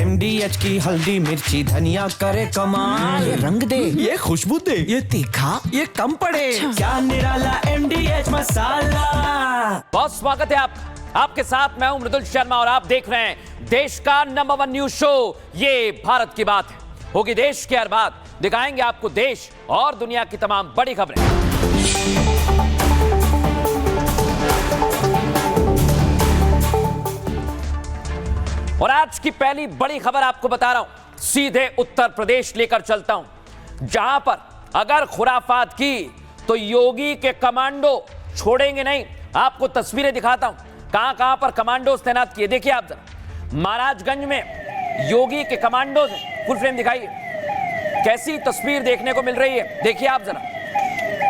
MDH की हल्दी मिर्ची धनिया करे कमाल। ये रंग दे, ये खुशबू दे, ये तीखा, ये कम पड़े। क्या निराला MDH मसाला। बहुत स्वागत है आपके साथ मैं हूं मृदुल शर्मा और आप देख रहे हैं देश का नंबर 1 न्यूज शो ये भारत की बात है। होगी देश की हर बात, दिखाएंगे आपको देश और दुनिया की तमाम बड़ी खबरें। और आज की पहली बड़ी खबर आपको बता रहा हूं, सीधे उत्तर प्रदेश लेकर चलता हूं, जहां पर अगर खुराफात की तो योगी के कमांडो छोड़ेंगे नहीं। आपको तस्वीरें दिखाता हूं कहां कहां पर कमांडोज तैनात किए। देखिए आप जरा, महाराजगंज में योगी के कमांडोज हैं। फुल फ्रेम दिखाइए, कैसी तस्वीर देखने को मिल रही है। देखिए आप जरा,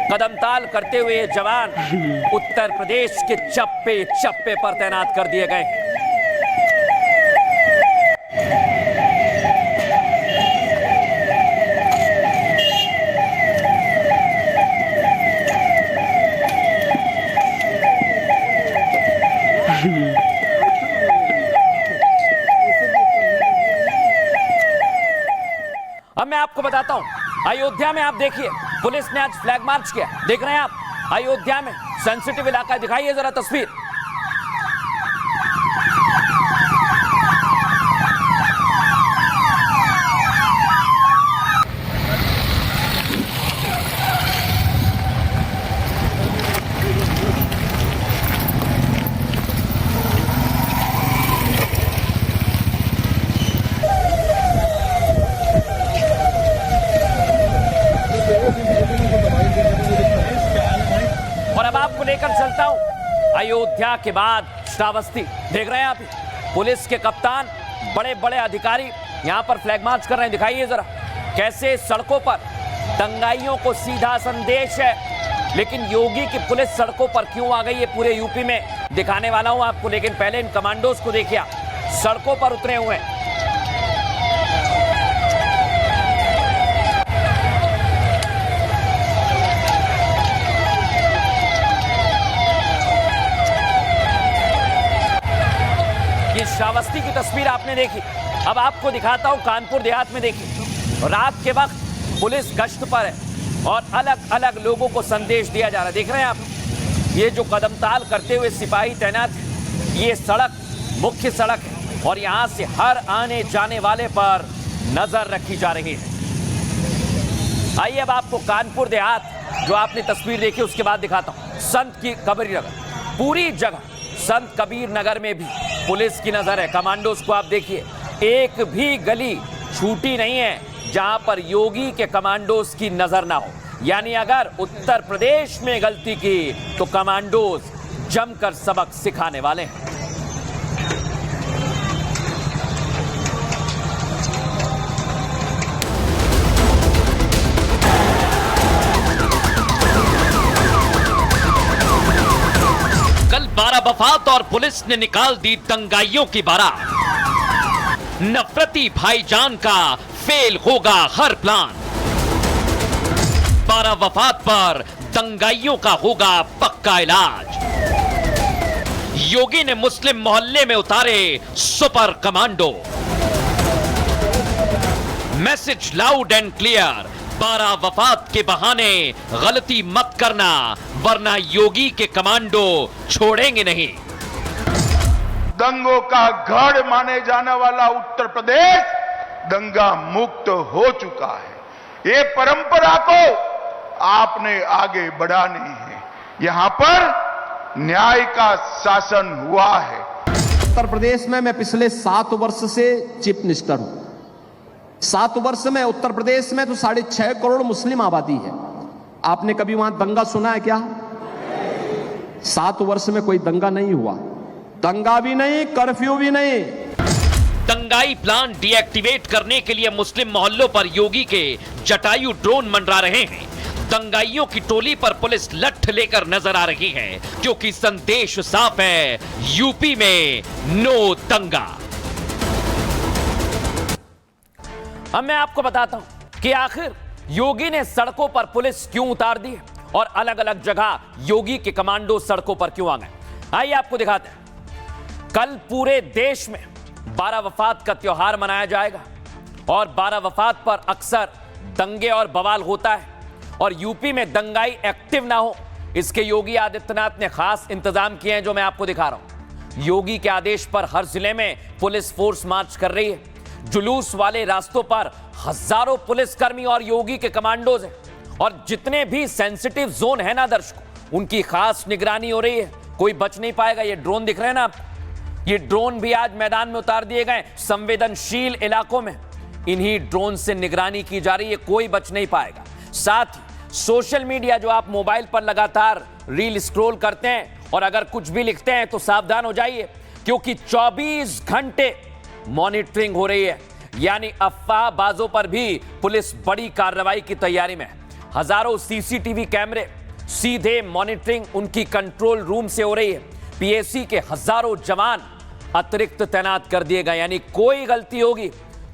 कदमताल करते हुए जवान उत्तर प्रदेश के चप्पे चप्पे पर तैनात कर दिए गए। अब मैं आपको बताता हूं, अयोध्या में आप देखिए पुलिस ने आज फ्लैग मार्च किया। देख रहे हैं आप, अयोध्या में सेंसिटिव इलाका। दिखाइए जरा तस्वीर। और अब आपको लेकर चलता हूं अयोध्या के बाद श्रावस्ती। देख रहे हैं आप, पुलिस के कप्तान, बड़े बड़े अधिकारी यहां पर फ्लैग मार्च कर रहे हैं। दिखाइए जरा कैसे सड़कों पर दंगाइयों को सीधा संदेश है। लेकिन योगी की पुलिस सड़कों पर क्यों आ गई है पूरे यूपी में दिखाने वाला हूं आपको। लेकिन पहले इन कमांडोज को देखिए, सड़कों पर उतरे हुए हैं। श्रावस्ती की तस्वीर आपने देखी। अब आपको दिखाता हूं कानपुर देहात में। देखिए, रात के वक्त पुलिस गश्त पर है और अलग अलग लोगों को संदेश दिया जा रहा है। देख रहे हैं आप, ये जो कदमताल करते हुए सिपाही तैनात है, ये सड़क मुख्य सड़क है और यहां से हर आने जाने वाले पर नजर रखी जा रही है। आइए अब आपको कानपुर देहात जो आपने तस्वीर देखी उसके बाद दिखाता हूं। संत की कबीर नगर, पूरी जगह संत कबीर नगर में भी पुलिस की नजर है। कमांडोज को आप देखिए, एक भी गली छूटी नहीं है जहां पर योगी के कमांडोज की नजर ना हो। यानी अगर उत्तर प्रदेश में गलती की तो कमांडोज जमकर सबक सिखाने वाले हैं। बारा वफात और पुलिस ने निकाल दी दंगाइयों की बारात। नफरती भाईजान का फेल होगा हर प्लान। बारा वफात पर दंगाइयों का होगा पक्का इलाज। योगी ने मुस्लिम मोहल्ले में उतारे super commando. Message loud and clear, बारा वफात के बहाने गलती मत करना वरना योगी के कमांडो छोड़ेंगे नहीं। दंगों का गढ़ माने जाने वाला उत्तर प्रदेश दंगा मुक्त हो चुका है। ये परंपरा को आपने आगे बढ़ानी है। यहां पर न्याय का शासन हुआ है। उत्तर प्रदेश में मैं पिछले 7 वर्ष से चीफ मिनिस्टर हूं। 7 वर्ष में उत्तर प्रदेश में तो 6.5 करोड़ मुस्लिम आबादी है। आपने कभी वहां दंगा सुना है क्या? 7 वर्ष में कोई दंगा नहीं हुआ। दंगा भी नहीं, कर्फ्यू भी नहीं। दंगाई प्लान डीएक्टिवेट करने के लिए मुस्लिम मोहल्लों पर योगी के जटायु ड्रोन मंडरा रहे हैं। दंगाइयों की टोली पर पुलिस लठ लेकर नजर आ रही है क्योंकि संदेश साफ है, यूपी में नो दंगा। अब मैं आपको बताता हूं कि आखिर योगी ने सड़कों पर पुलिस क्यों उतार दी है और अलग अलग जगह योगी के कमांडो सड़कों पर क्यों आ गए। आइए आपको दिखाते हैं। कल पूरे देश में 12 वफात का त्योहार मनाया जाएगा और 12 वफात पर अक्सर दंगे और बवाल होता है और यूपी में दंगाई एक्टिव ना हो, इसके योगी आदित्यनाथ ने खास इंतजाम किए हैं जो मैं आपको दिखा रहा हूं। योगी के आदेश पर हर जिले में पुलिस फोर्स मार्च कर रही है। जुलूस वाले रास्तों पर हजारों पुलिसकर्मी और योगी के कमांडोज हैं और जितने भी सेंसिटिव जोन है ना दर्शकों, उनकी खास निगरानी हो रही है। कोई बच नहीं पाएगा। ये ड्रोन दिख रहे हैं ना आपको, ये ड्रोन भी आज मैदान में उतार दिए गए संवेदनशील इलाकों में। इन्हीं ड्रोन से निगरानी की जा रही है, कोई बच नहीं पाएगा। साथ ही सोशल मीडिया जो आप मोबाइल पर लगातार रील स्क्रॉल करते हैं और अगर कुछ भी लिखते हैं तो सावधान हो जाइए, क्योंकि 24 घंटे मॉनिटरिंग हो रही है। यानी अफवाहबाजों पर भी पुलिस बड़ी कार्रवाई की तैयारी में है। हजारों सीसीटीवी कैमरे सीधे मॉनिटरिंग उनकी कंट्रोल रूम से हो रही है। पीएसी के हजारों जवान अतिरिक्त तैनात कर दिए गए, यानी कोई गलती होगी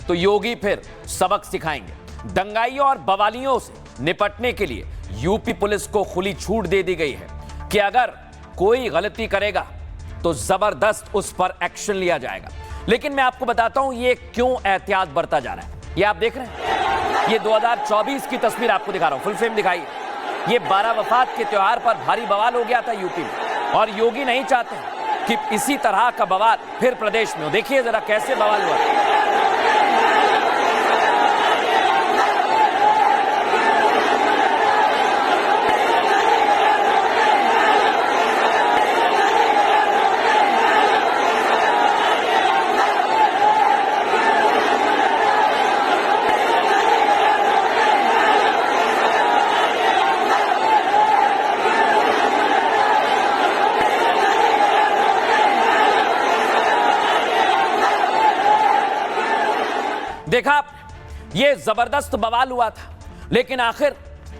तो योगी फिर सबक सिखाएंगे। दंगाइयों और बवालियों से निपटने के लिए यूपी पुलिस को खुली छूट दे दी गई है कि अगर कोई गलती करेगा तो जबरदस्त उस पर एक्शन लिया जाएगा। लेकिन मैं आपको बताता हूं ये क्यों एहतियात बरता जा रहा है। ये आप देख रहे हैं, ये 2024 की तस्वीर आपको दिखा रहा हूं, फुल फ्रेम दिखाइए। ये 12 वफात के त्योहार पर भारी बवाल हो गया था यूपी में और योगी नहीं चाहते कि इसी तरह का बवाल फिर प्रदेश में हो। देखिए जरा कैसे बवाल हुआ। देखा ये जबरदस्त बवाल हुआ था, लेकिन आखिर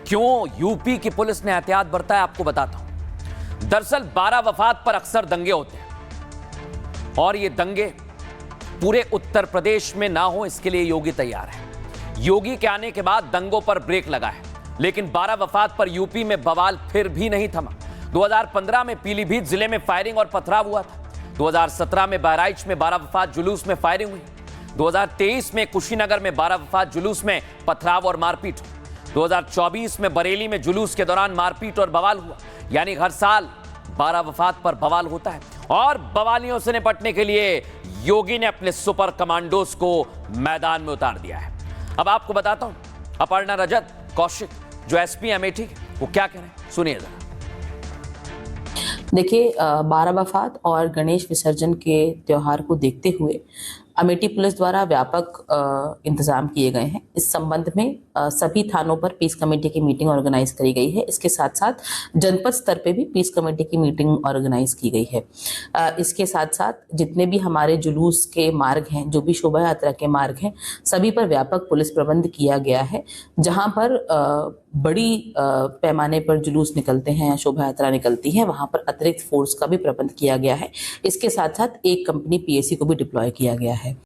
क्यों यूपी की पुलिस ने एहतियात बरता है आपको बताता हूं। दरअसल 12 वफात पर अक्सर दंगे होते हैं और ये दंगे पूरे उत्तर प्रदेश में ना हो, इसके लिए योगी तैयार है। योगी के आने के बाद दंगों पर ब्रेक लगा है, लेकिन 12 वफात पर यूपी में बवाल फिर भी नहीं थमा। 2015 में पीलीभीत जिले में फायरिंग और पथराव हुआ था। 2017 में बहराइच में 12 वफात जुलूस में फायरिंग हुई। 2023 में कुशीनगर में 12 वफात जुलूस में पथराव और मारपीट। 2024 में बरेली में जुलूस के दौरान मारपीट और बवाल हुआ। यानी हर साल 12 वफात पर बवाल होता है और बवालियों से निपटने के लिए योगी ने अपने सुपर कमांडोज को मैदान में उतार दिया है। अब आपको बताता हूं अपर्णा रजत कौशिक जो एसपी अमेठी वो क्या कह रहे हैं, सुनिए जरा। देखिए 12 वफात और गणेश विसर्जन के त्योहार को देखते हुए अमेठी पुलिस द्वारा व्यापक इंतजाम किए गए हैं। इस संबंध में सभी थानों पर पीस कमेटी की मीटिंग ऑर्गेनाइज करी गई है। इसके साथ साथ जनपद स्तर पे भी पीस कमेटी की मीटिंग ऑर्गेनाइज की गई है। इसके साथ साथ जितने भी हमारे जुलूस के मार्ग हैं, जो भी शोभा यात्रा के मार्ग हैं, सभी पर व्यापक पुलिस प्रबंध किया गया है। जहां पर बड़ी पैमाने पर जुलूस निकलते हैं, शोभा यात्रा निकलती है, वहां पर अतिरिक्त फोर्स का भी प्रबंध किया गया है। इसके साथ साथ एक कंपनी पीएसी को भी डिप्लॉय किया गया है।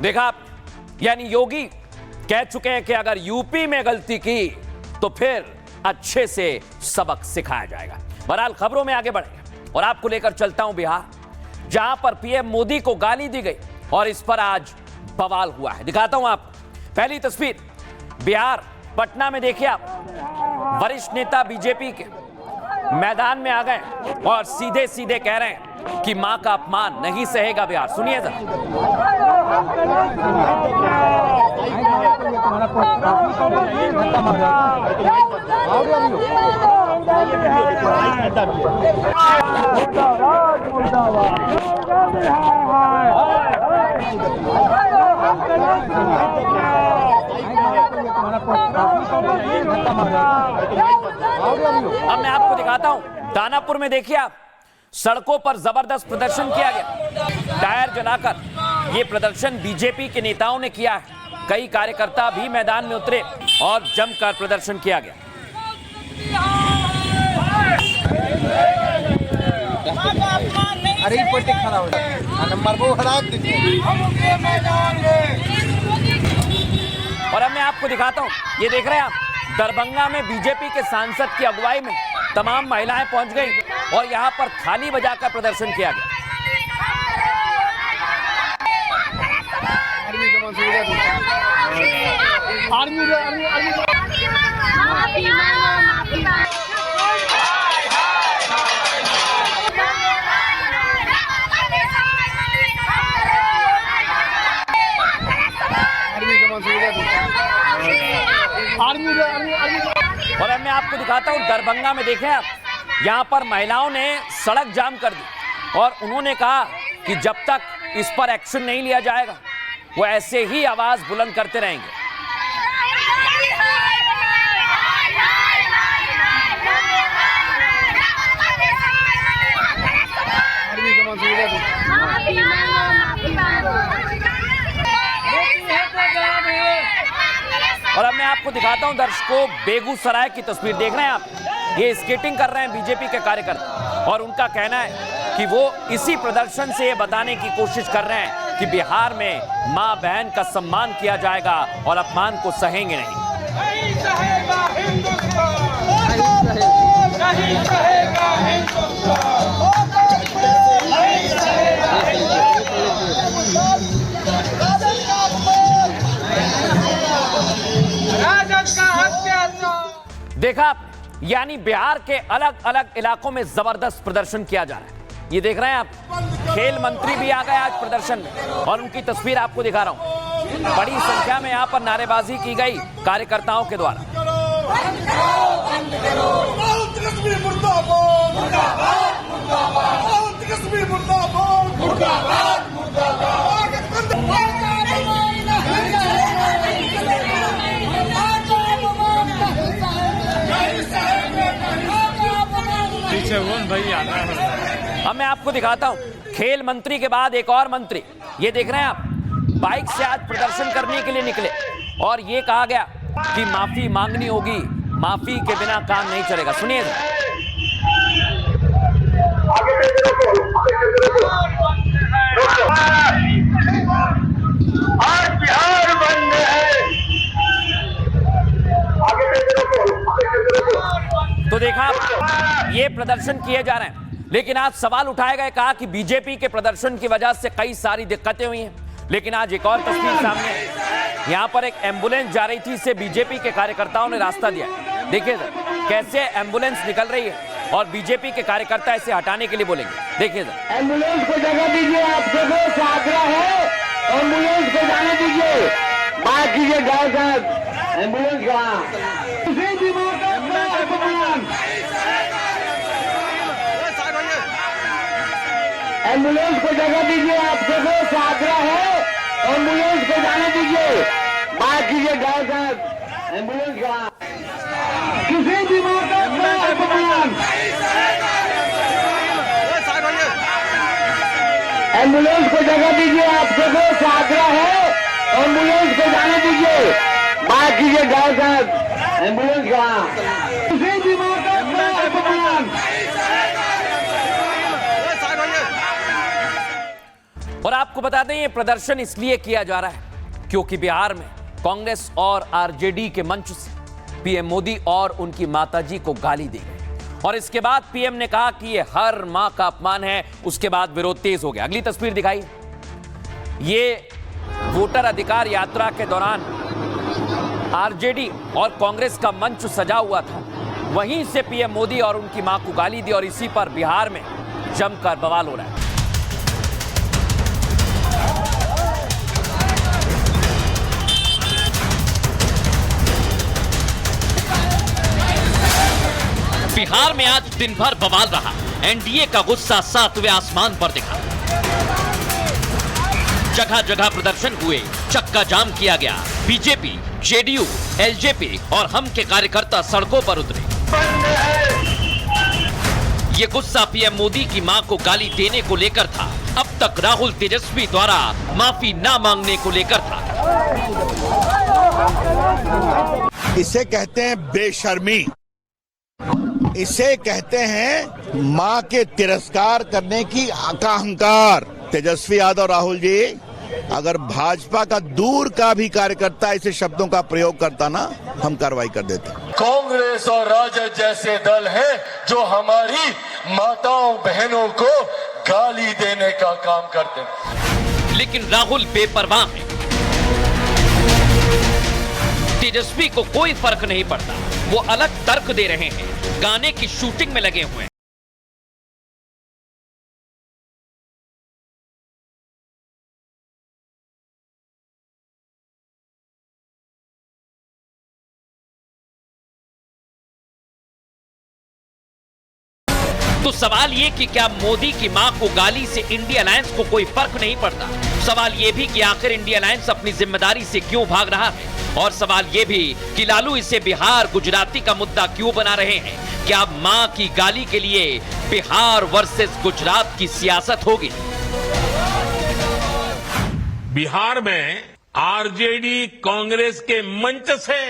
देखा, यानी योगी कह चुके हैं कि अगर यूपी में गलती की तो फिर अच्छे से सबक सिखाया जाएगा। बहरहाल खबरों में आगे बढ़ेंगे और आपको लेकर चलता हूं बिहार, जहां पर पीएम मोदी को गाली दी गई और इस पर आज बवाल हुआ है। दिखाता हूं आपको पहली तस्वीर। बिहार पटना में देखिए आप, वरिष्ठ नेता बीजेपी के मैदान में आ गए और सीधे सीधे कह रहे हैं कि मां का अपमान नहीं सहेगा बिहार। सुनिए जरा। अब मैं आपको दिखाता हूं दानापुर में। देखिए आप, सड़कों पर जबरदस्त प्रदर्शन किया गया, टायर जलाकर। ये प्रदर्शन बीजेपी के नेताओं ने किया है। कई कार्यकर्ता भी मैदान में उतरे और जमकर प्रदर्शन किया गया। और अब मैं आपको दिखाता हूं, ये देख रहे हैं आप, दरभंगा में बीजेपी के सांसद की अगुवाई में तमाम महिलाएं पहुंच गई और यहां पर थाली बजाकर प्रदर्शन किया गया। और अब मैं आपको दिखाता हूं दरभंगा में। देखें आप, यहां पर महिलाओं ने सड़क जाम कर दी और उन्होंने कहा कि जब तक इस पर एक्शन नहीं लिया जाएगा वो ऐसे ही आवाज बुलंद करते रहेंगे। और अब मैं आपको दिखाता हूं दर्शकों, बेगूसराय की तस्वीर देख रहे हैं आप। ये स्केटिंग कर रहे हैं बीजेपी के कार्यकर्ता और उनका कहना है कि वो इसी प्रदर्शन से ये बताने की कोशिश कर रहे हैं कि बिहार में मां बहन का सम्मान किया जाएगा और अपमान को सहेंगे नहीं। देखा, यानी बिहार के अलग अलग इलाकों में जबरदस्त प्रदर्शन किया जा रहा है। ये देख रहे हैं आप, खेल मंत्री भी आ गए आज प्रदर्शन में और उनकी तस्वीर आपको दिखा रहा हूं। बड़ी संख्या में यहां पर नारेबाजी की गई कार्यकर्ताओं के द्वारा। अब मैं आपको दिखाता हूं खेल मंत्री के बाद एक और मंत्री, ये देख रहे हैं आप, बाइक से आज प्रदर्शन करने के लिए निकले और ये कहा गया कि माफी मांगनी होगी, माफी के बिना काम नहीं चलेगा। सुनिए आज बिहार बंद है। तो देखा, ये प्रदर्शन किए जा रहे हैं, लेकिन आज सवाल उठाया गया, कहा कि बीजेपी के प्रदर्शन की वजह से कई सारी दिक्कतें हुई हैं। लेकिन आज एक और तस्वीर सामने है, यहां पर एक एम्बुलेंस जा रही थी, इसे बीजेपी के कार्यकर्ताओं ने रास्ता दिया। देखिए कैसे एम्बुलेंस निकल रही है और बीजेपी के कार्यकर्ता इसे हटाने के लिए बोलेंगे। देखिए सर, एम्बुलेंस को जगह दीजिए, आप सबों से आग्रह है, एम्बुलेंस को जाने दीजिए, बात कीजिए गाँव साहब, एम्बुलेंस कहाँ? एम्बुलेंस को जगह दीजिए, आप सबों से आग्रह है, एम्बुलेंस को जाने दीजिए, बात कीजिए गाँव साहब, एम्बुलेंस कहाँ? किसी भी एम्बुलेंस को जगह दीजिए, आप सबों से आग्रह है, एम्बुलेंस को जाने दीजिए, बात कीजिए गाँव साहब, एम्बुलेंस कहाँ? किसी भी और आपको बता दें, ये प्रदर्शन इसलिए किया जा रहा है क्योंकि बिहार में कांग्रेस और आरजेडी के मंच से पीएम मोदी और उनकी माताजी को गाली दी गई और इसके बाद पीएम ने कहा कि ये हर मां का अपमान है। उसके बाद विरोध तेज हो गया। अगली तस्वीर दिखाई, ये वोटर अधिकार यात्रा के दौरान आरजेडी और कांग्रेस का मंच सजा हुआ था, वहीं से पीएम मोदी और उनकी मां को गाली दी और इसी पर बिहार में जमकर बवाल हो रहा है। बिहार में आज दिन भर बवाल रहा। एनडीए का गुस्सा 7वें आसमान पर दिखा। जगह जगह प्रदर्शन हुए, चक्का जाम किया गया। बीजेपी, जेडीयू, एलजेपी और हम के कार्यकर्ता सड़कों पर उतरे। ये गुस्सा पीएम मोदी की मां को गाली देने को लेकर था। अब तक राहुल तेजस्वी द्वारा माफी ना मांगने को लेकर था। इसे कहते हैं बेशर्मी, इसे कहते हैं मां के तिरस्कार करने की अहंकार। तेजस्वी यादव, राहुल जी, अगर भाजपा का दूर का भी कार्यकर्ता ऐसे शब्दों का प्रयोग करता ना, हम कार्रवाई कर देते। कांग्रेस और राजद जैसे दल हैं जो हमारी माताओं बहनों को गाली देने का काम करते हैं। लेकिन राहुल बेपरवाह है। तेजस्वी को कोई फर्क नहीं पड़ता, वो अलग तर्क दे रहे हैं, गाने की शूटिंग में लगे हुए हैं। तो सवाल ये कि क्या मोदी की मां को गाली से इंडिया अलायंस को कोई फर्क नहीं पड़ता? सवाल ये भी कि आखिर इंडिया अलायंस अपनी जिम्मेदारी से क्यों भाग रहा है? और सवाल ये भी कि लालू इसे बिहार गुजराती का मुद्दा क्यों बना रहे हैं? क्या अब मां की गाली के लिए बिहार वर्सेस गुजरात की सियासत होगी? बिहार में आरजेडी कांग्रेस के मंच से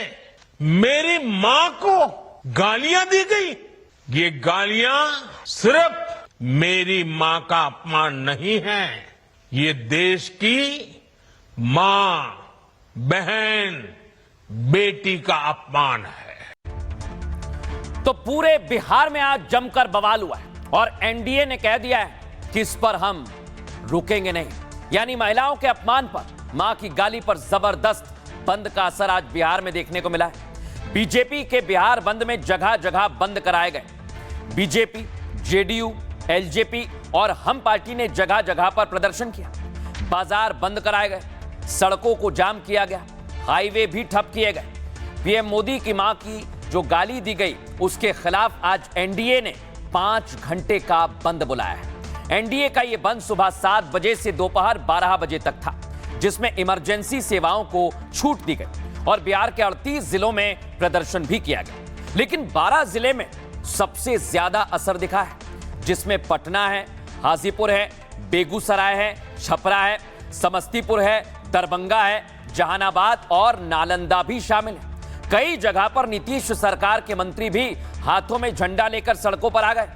मेरी मां को गालियां दी गई। ये गालियां सिर्फ मेरी मां का अपमान नहीं है, ये देश की मां, बहन, बेटी का अपमान है। तो पूरे बिहार में आज जमकर बवाल हुआ है और एनडीए ने कह दिया है कि इस पर हम रुकेंगे नहीं। यानी महिलाओं के अपमान पर, मां की गाली पर जबरदस्त बंद का असर आज बिहार में देखने को मिला है। बीजेपी के बिहार बंद में जगह जगह बंद कराए गए। बीजेपी, जेडीयू, एलजेपी और हम पार्टी ने जगह जगह पर प्रदर्शन किया। बाजार बंद कराए गए, सड़कों को जाम किया गया, हाईवे भी ठप किए गए। पीएम मोदी की मां की जो गाली दी गई उसके खिलाफ आज एनडीए ने 5 घंटे का बंद बुलाया है। एनडीए का यह बंद सुबह 7 बजे से दोपहर 12 बजे तक था, जिसमें इमरजेंसी सेवाओं को छूट दी गई और बिहार के 38 जिलों में प्रदर्शन भी किया गया। लेकिन 12 जिले में सबसे ज्यादा असर दिखा है, जिसमें पटना है, हाजीपुर है, बेगूसराय है, छपरा है, समस्तीपुर है, दरभंगा है, जहानाबाद और नालंदा भी शामिल है। कई जगह पर नीतीश सरकार के मंत्री भी हाथों में झंडा लेकर सड़कों पर आ गए।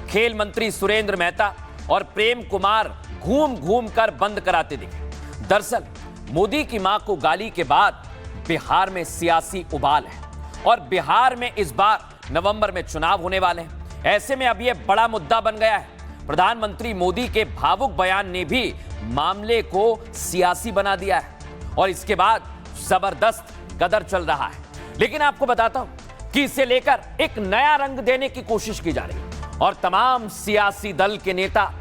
खेल मंत्री सुरेंद्र मेहता और प्रेम कुमार घूम घूम कर बंद कराते दिखे। दरअसल मोदी की मां को गाली के बाद बिहार में सियासी उबाल है और बिहार में इस बार नवंबर में चुनाव होने वाले हैं। ऐसे में अब यह बड़ा मुद्दा बन गया है। प्रधानमंत्री मोदी के भावुक बयान ने भी मामले को सियासी बना दिया है और इसके बाद जबरदस्त गदर चल रहा है। लेकिन आपको बताता हूं कि इसे लेकर एक नया रंग देने की कोशिश की जा रही है और तमाम सियासी दल के नेता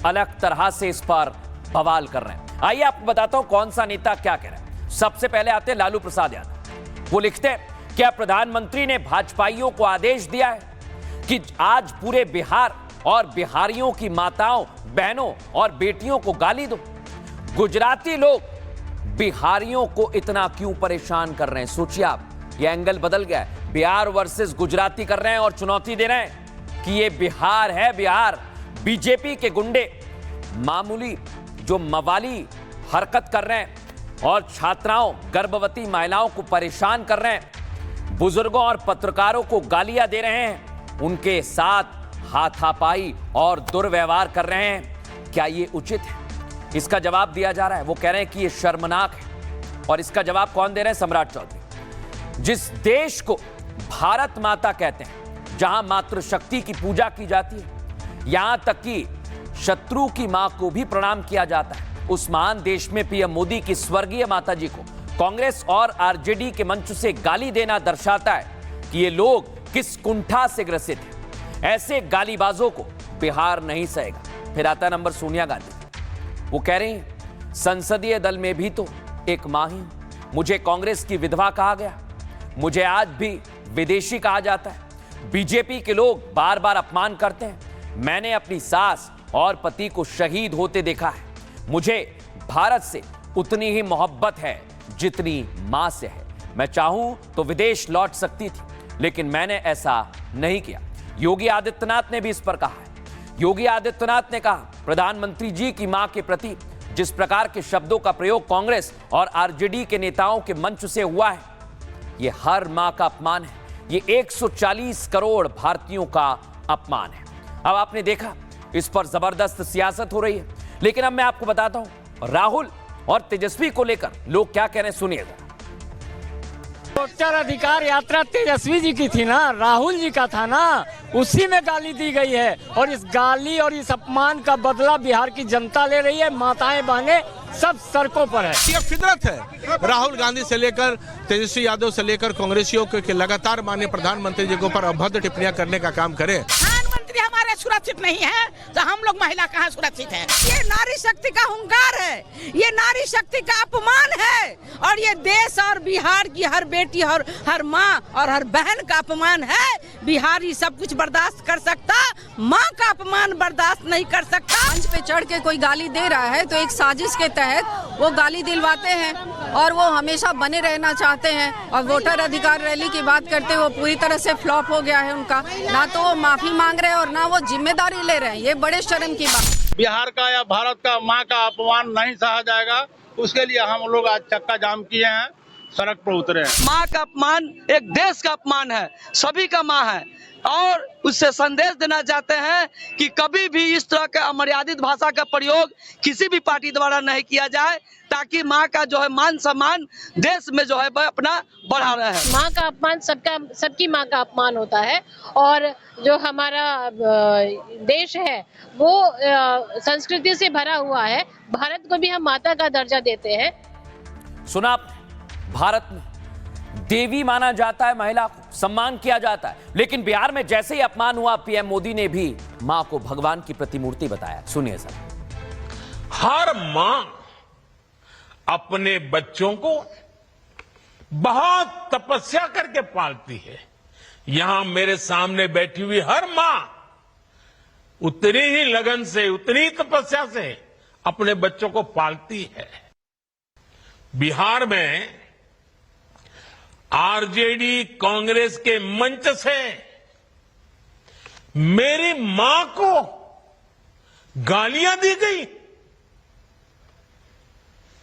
अलग तरह से इस पर बवाल कर रहे हैं। आइए आपको बताता हूं कौन सा नेता क्या कह रहा है। सबसे पहले आते हैं लालू प्रसाद यादव। वो लिखते हैं, क्या प्रधानमंत्री ने भाजपाइयों को आदेश दिया है कि आज पूरे बिहार और बिहारियों की माताओं, बहनों और बेटियों को गाली दो? गुजराती लोग बिहारियों को इतना क्यों परेशान कर रहे हैं? सोचिए आप, ये एंगल बदल गया है। बिहार वर्सेस गुजराती कर रहे हैं और चुनौती दे रहे हैं कि ये बिहार है, बिहार। बीजेपी के गुंडे मामूली जो मवाली हरकत कर रहे हैं और छात्राओं, गर्भवती महिलाओं को परेशान कर रहे हैं, बुजुर्गों और पत्रकारों को गालियां दे रहे हैं, उनके साथ हाथापाई और दुर्व्यवहार कर रहे हैं। क्या ये उचित है? इसका जवाब दिया जा रहा है। वो कह रहे हैं कि ये शर्मनाक है। और इसका जवाब कौन दे रहे हैं? सम्राट चौधरी। जिस देश को भारत माता कहते हैं, जहां मातृशक्ति की पूजा की जाती है, यहां तक कि शत्रु की मां को भी प्रणाम किया जाता है, उस महान देश में पीएम मोदी की स्वर्गीय माताजी को कांग्रेस और आरजेडी के मंच से गाली देना दर्शाता है कि ये लोग किस कुंठा से ग्रसित हैं। ऐसे गालीबाजों को बिहार नहीं सहेगा। फिर आता नंबर सोनिया गांधी। वो कह रही हैं, संसदीय दल में भी तो एक मां ही हूं। मुझे कांग्रेस की विधवा कहा गया, मुझे आज भी विदेशी कहा जाता है। बीजेपी के लोग बार बार अपमान करते हैं। मैंने अपनी सास और पति को शहीद होते देखा है। मुझे भारत से उतनी ही मोहब्बत है जितनी मां से है। मैं चाहूं तो विदेश लौट सकती थी, लेकिन मैंने ऐसा नहीं किया। योगी आदित्यनाथ ने भी इस पर कहा है। योगी आदित्यनाथ ने कहा, प्रधानमंत्री जी की मां के प्रति जिस प्रकार के शब्दों का प्रयोग कांग्रेस और आरजेडी के नेताओं के मंच से हुआ है, यह हर मां का अपमान है। यह 140 करोड़ भारतीयों का अपमान है। अब आपने देखा, इस पर जबरदस्त सियासत हो रही है। लेकिन अब मैं आपको बताता हूं राहुल और तेजस्वी को लेकर लोग क्या कह रहे हैं, सुनिएगा। उत्तर अधिकार यात्रा तेजस्वी जी की थी ना, राहुल जी का था ना, उसी में गाली दी गई है और इस गाली और इस अपमान का बदला बिहार की जनता ले रही है। माताएं बहनें सब सड़कों पर है। ये फितरत है। राहुल गांधी से लेकर तेजस्वी यादव से लेकर कांग्रेसियों के लगातार माननीय प्रधानमंत्री जी के ऊपर अभद्र टिप्पणियां करने का काम करें। प्रधानमंत्री हमारे सुरक्षित नहीं है तो हम लोग महिला कहाँ सुरक्षित है? ये नारी शक्ति का हुंकार है, ये नारी शक्ति का अपमान है और ये देश और बिहार की हर बेटी और हर माँ और हर बहन का अपमान है। बिहारी सब कुछ बर्दाश्त कर सकता, माँ का अपमान बर्दाश्त नहीं कर सकता। मंच पे चढ़ के कोई गाली दे रहा है तो एक साजिश के तहत वो गाली दिलवाते हैं और वो हमेशा बने रहना चाहते हैं। और वोटर अधिकार रैली की बात करते वो पूरी तरह से फ्लॉप हो गया है उनका। ना तो वो माफी मांग रहे हैं और ना वो जिम्मेदारी ले रहे हैं। ये बड़े शर्म की बात। बिहार का या भारत का माँ का अपमान नहीं सहा जाएगा, उसके लिए हम लोग आज चक्का जाम किए हैं, सड़क पर उतरे हैं। माँ का अपमान एक देश का अपमान है, सभी का माँ है और उससे संदेश देना चाहते हैं कि कभी भी इस तरह का अमर्यादित भाषा का प्रयोग किसी भी पार्टी द्वारा नहीं किया जाए, ताकि माँ का जो है मान सम्मान देश में जो है अपना बढ़ा रहे हैं। माँ का अपमान सबकी माँ का अपमान होता है और जो हमारा देश है वो संस्कृति से भरा हुआ है। भारत को भी हम माता का दर्जा देते हैं। सुना आपने, भारत में देवी माना जाता है, महिला को सम्मान किया जाता है, लेकिन बिहार में जैसे ही अपमान हुआ पीएम मोदी ने भी मां को भगवान की प्रतिमूर्ति बताया। सुनिए सर। हर मां अपने बच्चों को बहुत तपस्या करके पालती है। यहां मेरे सामने बैठी हुई हर मां उतनी ही लगन से, उतनी ही तपस्या से अपने बच्चों को पालती है। बिहार में आरजेडी कांग्रेस के मंच से मेरी मां को गालियां दी गई।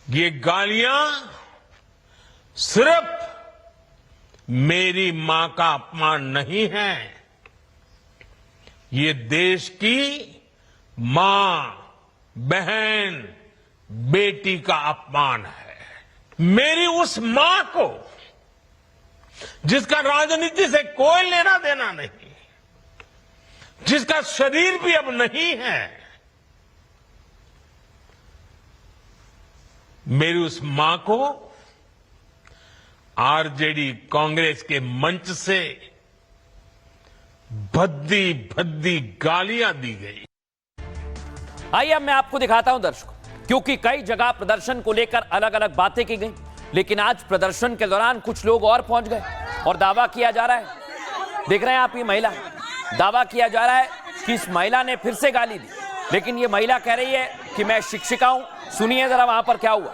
ये गालियां सिर्फ मेरी मां का अपमान नहीं है, ये देश की मां, बहन, बेटी का अपमान है। मेरी उस मां को जिसका राजनीति से कोई लेना देना नहीं, जिसका शरीर भी अब नहीं है, मेरी उस मां को आरजेडी कांग्रेस के मंच से भद्दी भद्दी गालियां दी गई। आइए अब मैं आपको दिखाता हूं दर्शकों, क्योंकि कई जगह प्रदर्शन को लेकर अलग अलग बातें की गई, लेकिन आज प्रदर्शन के दौरान कुछ लोग और पहुंच गए और दावा किया जा रहा है, देख रहे हैं आप, ये महिला, दावा किया जा रहा है कि इस महिला ने फिर से गाली दी, लेकिन ये महिला कह रही है कि मैं शिक्षिका हूं। सुनिए जरा वहां पर क्या हुआ।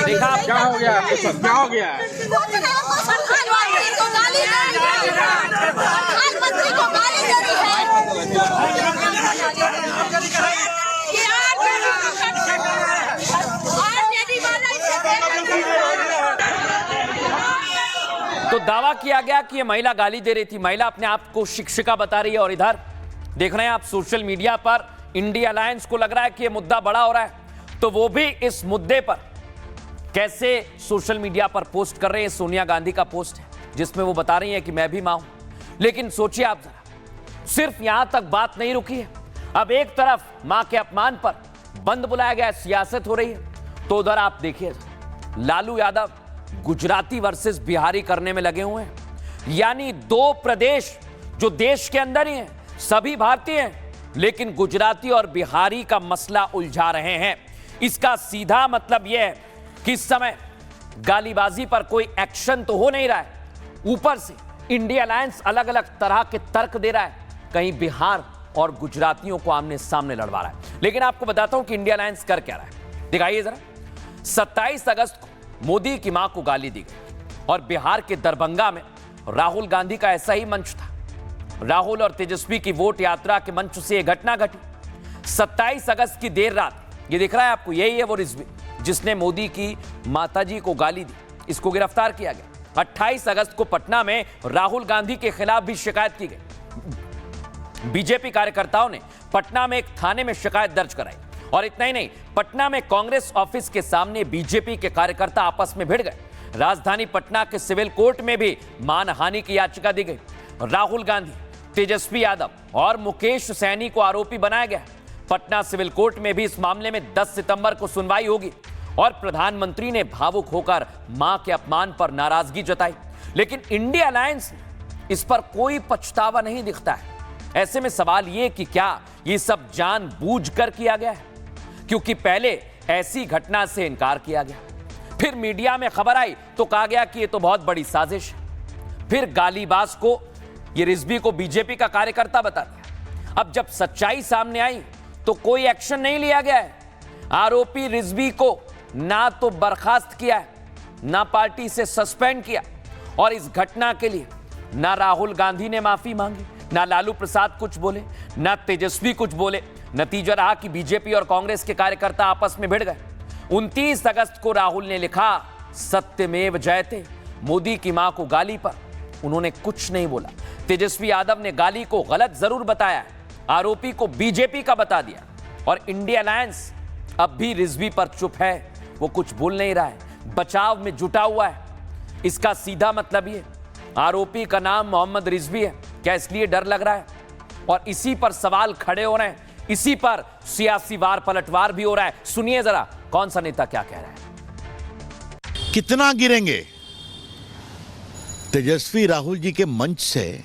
देखा क्या हो गया? क्या हो गया? तो दावा किया गया कि ये महिला गाली दे रही थी, महिला अपने आप को शिक्षिका बता रही है। और इधर देख रहे हैं आप सोशल मीडिया पर इंडिया अलायंस को लग रहा है कि ये मुद्दा बड़ा हो रहा है, तो वो भी इस मुद्दे पर कैसे सोशल मीडिया पर पोस्ट कर रहे हैं। सोनिया गांधी का पोस्ट है जिसमें वो बता रही हैं कि मैं भी मां हूं। लेकिन सोचिए आप जरा, सिर्फ यहां तक बात नहीं रुकी है, अब एक तरफ मां के अपमान पर बंद बुलाया गया, सियासत हो रही है, तो उधर आप देखिए लालू यादव गुजराती वर्सेस बिहारी करने में लगे हुए हैं। यानी दो प्रदेश जो देश के अंदर ही हैं, सभी भारतीय हैं, लेकिन गुजराती और बिहारी का मसला उलझा रहे हैं। इसका सीधा मतलब यह है कि इस समय गालीबाजी पर कोई एक्शन तो हो नहीं रहा है, ऊपर से इंडिया अलायंस अलग अलग तरह के तर्क दे रहा है, कहीं बिहार और गुजरातियों को आमने सामने लड़वा रहा है। लेकिन आपको बताता हूं कि इंडिया अलायंस कर क्या रहा है, दिखाइए जरा। 27 अगस्त को मोदी की मां को गाली दी गई और बिहार के दरभंगा में राहुल गांधी का ऐसा ही मंच था। राहुल और तेजस्वी की वोट यात्रा के मंच से यह घटना घटी 27 अगस्त की देर रात। ये दिख रहा है आपको, यही है वो रिजवी जिसने मोदी की माताजी को गाली दी। इसको गिरफ्तार किया गया 28 अगस्त को पटना में राहुल गांधी के खिलाफ भी शिकायत की गई। बीजेपी कार्यकर्ताओं ने पटना में एक थाने में शिकायत दर्ज कराई और इतना ही नहीं, पटना में कांग्रेस ऑफिस के सामने बीजेपी के कार्यकर्ता आपस में भिड़ गए। राजधानी पटना के सिविल कोर्ट में भी मानहानि की याचिका दी गई। राहुल गांधी, तेजस्वी यादव और मुकेश सैनी को आरोपी बनाया गया। पटना सिविल कोर्ट में भी इस मामले में 10 सितंबर को सुनवाई होगी और प्रधानमंत्री ने भावुक होकर मां के अपमान पर नाराजगी जताई, लेकिन इंडिया अलायंस में इस पर कोई पछतावा नहीं दिखता है। ऐसे में सवाल यह कि क्या ये सब जानबूझकर किया गया है? क्योंकि पहले ऐसी घटना से इनकार किया गया, फिर मीडिया में खबर आई तो कहा गया कि यह तो बहुत बड़ी साजिश है, फिर गालीबाज को, ये रिजवी को बीजेपी का कार्यकर्ता बता दिया। अब जब सच्चाई सामने आई तो कोई एक्शन नहीं लिया गया है। आरोपी रिजवी को ना तो बर्खास्त किया है, ना पार्टी से सस्पेंड किया, और इस घटना के लिए ना राहुल गांधी ने माफी मांगी, ना लालू प्रसाद कुछ बोले, ना तेजस्वी कुछ बोले। नतीजा रहा कि बीजेपी और कांग्रेस के कार्यकर्ता आपस में भिड़ गए। 29 अगस्त को राहुल ने लिखा, सत्यमेव जयते, मोदी की मां को गाली पर उन्होंने कुछ नहीं बोला। तेजस्वी यादव ने गाली को गलत जरूर बताया, आरोपी को बीजेपी का बता दिया, और इंडिया अलायंस अब भी रिजवी पर चुप है, वो कुछ बोल नहीं रहा है, बचाव में जुटा हुआ है। इसका सीधा मतलब ये, आरोपी का नाम मोहम्मद रिजवी है, क्या इसलिए डर लग रहा है? और इसी पर सवाल खड़े हो रहे हैं, इसी पर सियासी वार पलटवार भी हो रहा है। सुनिए जरा कौन सा नेता क्या कह रहा है। कितना गिरेंगे? तेजस्वी राहुल जी के मंच से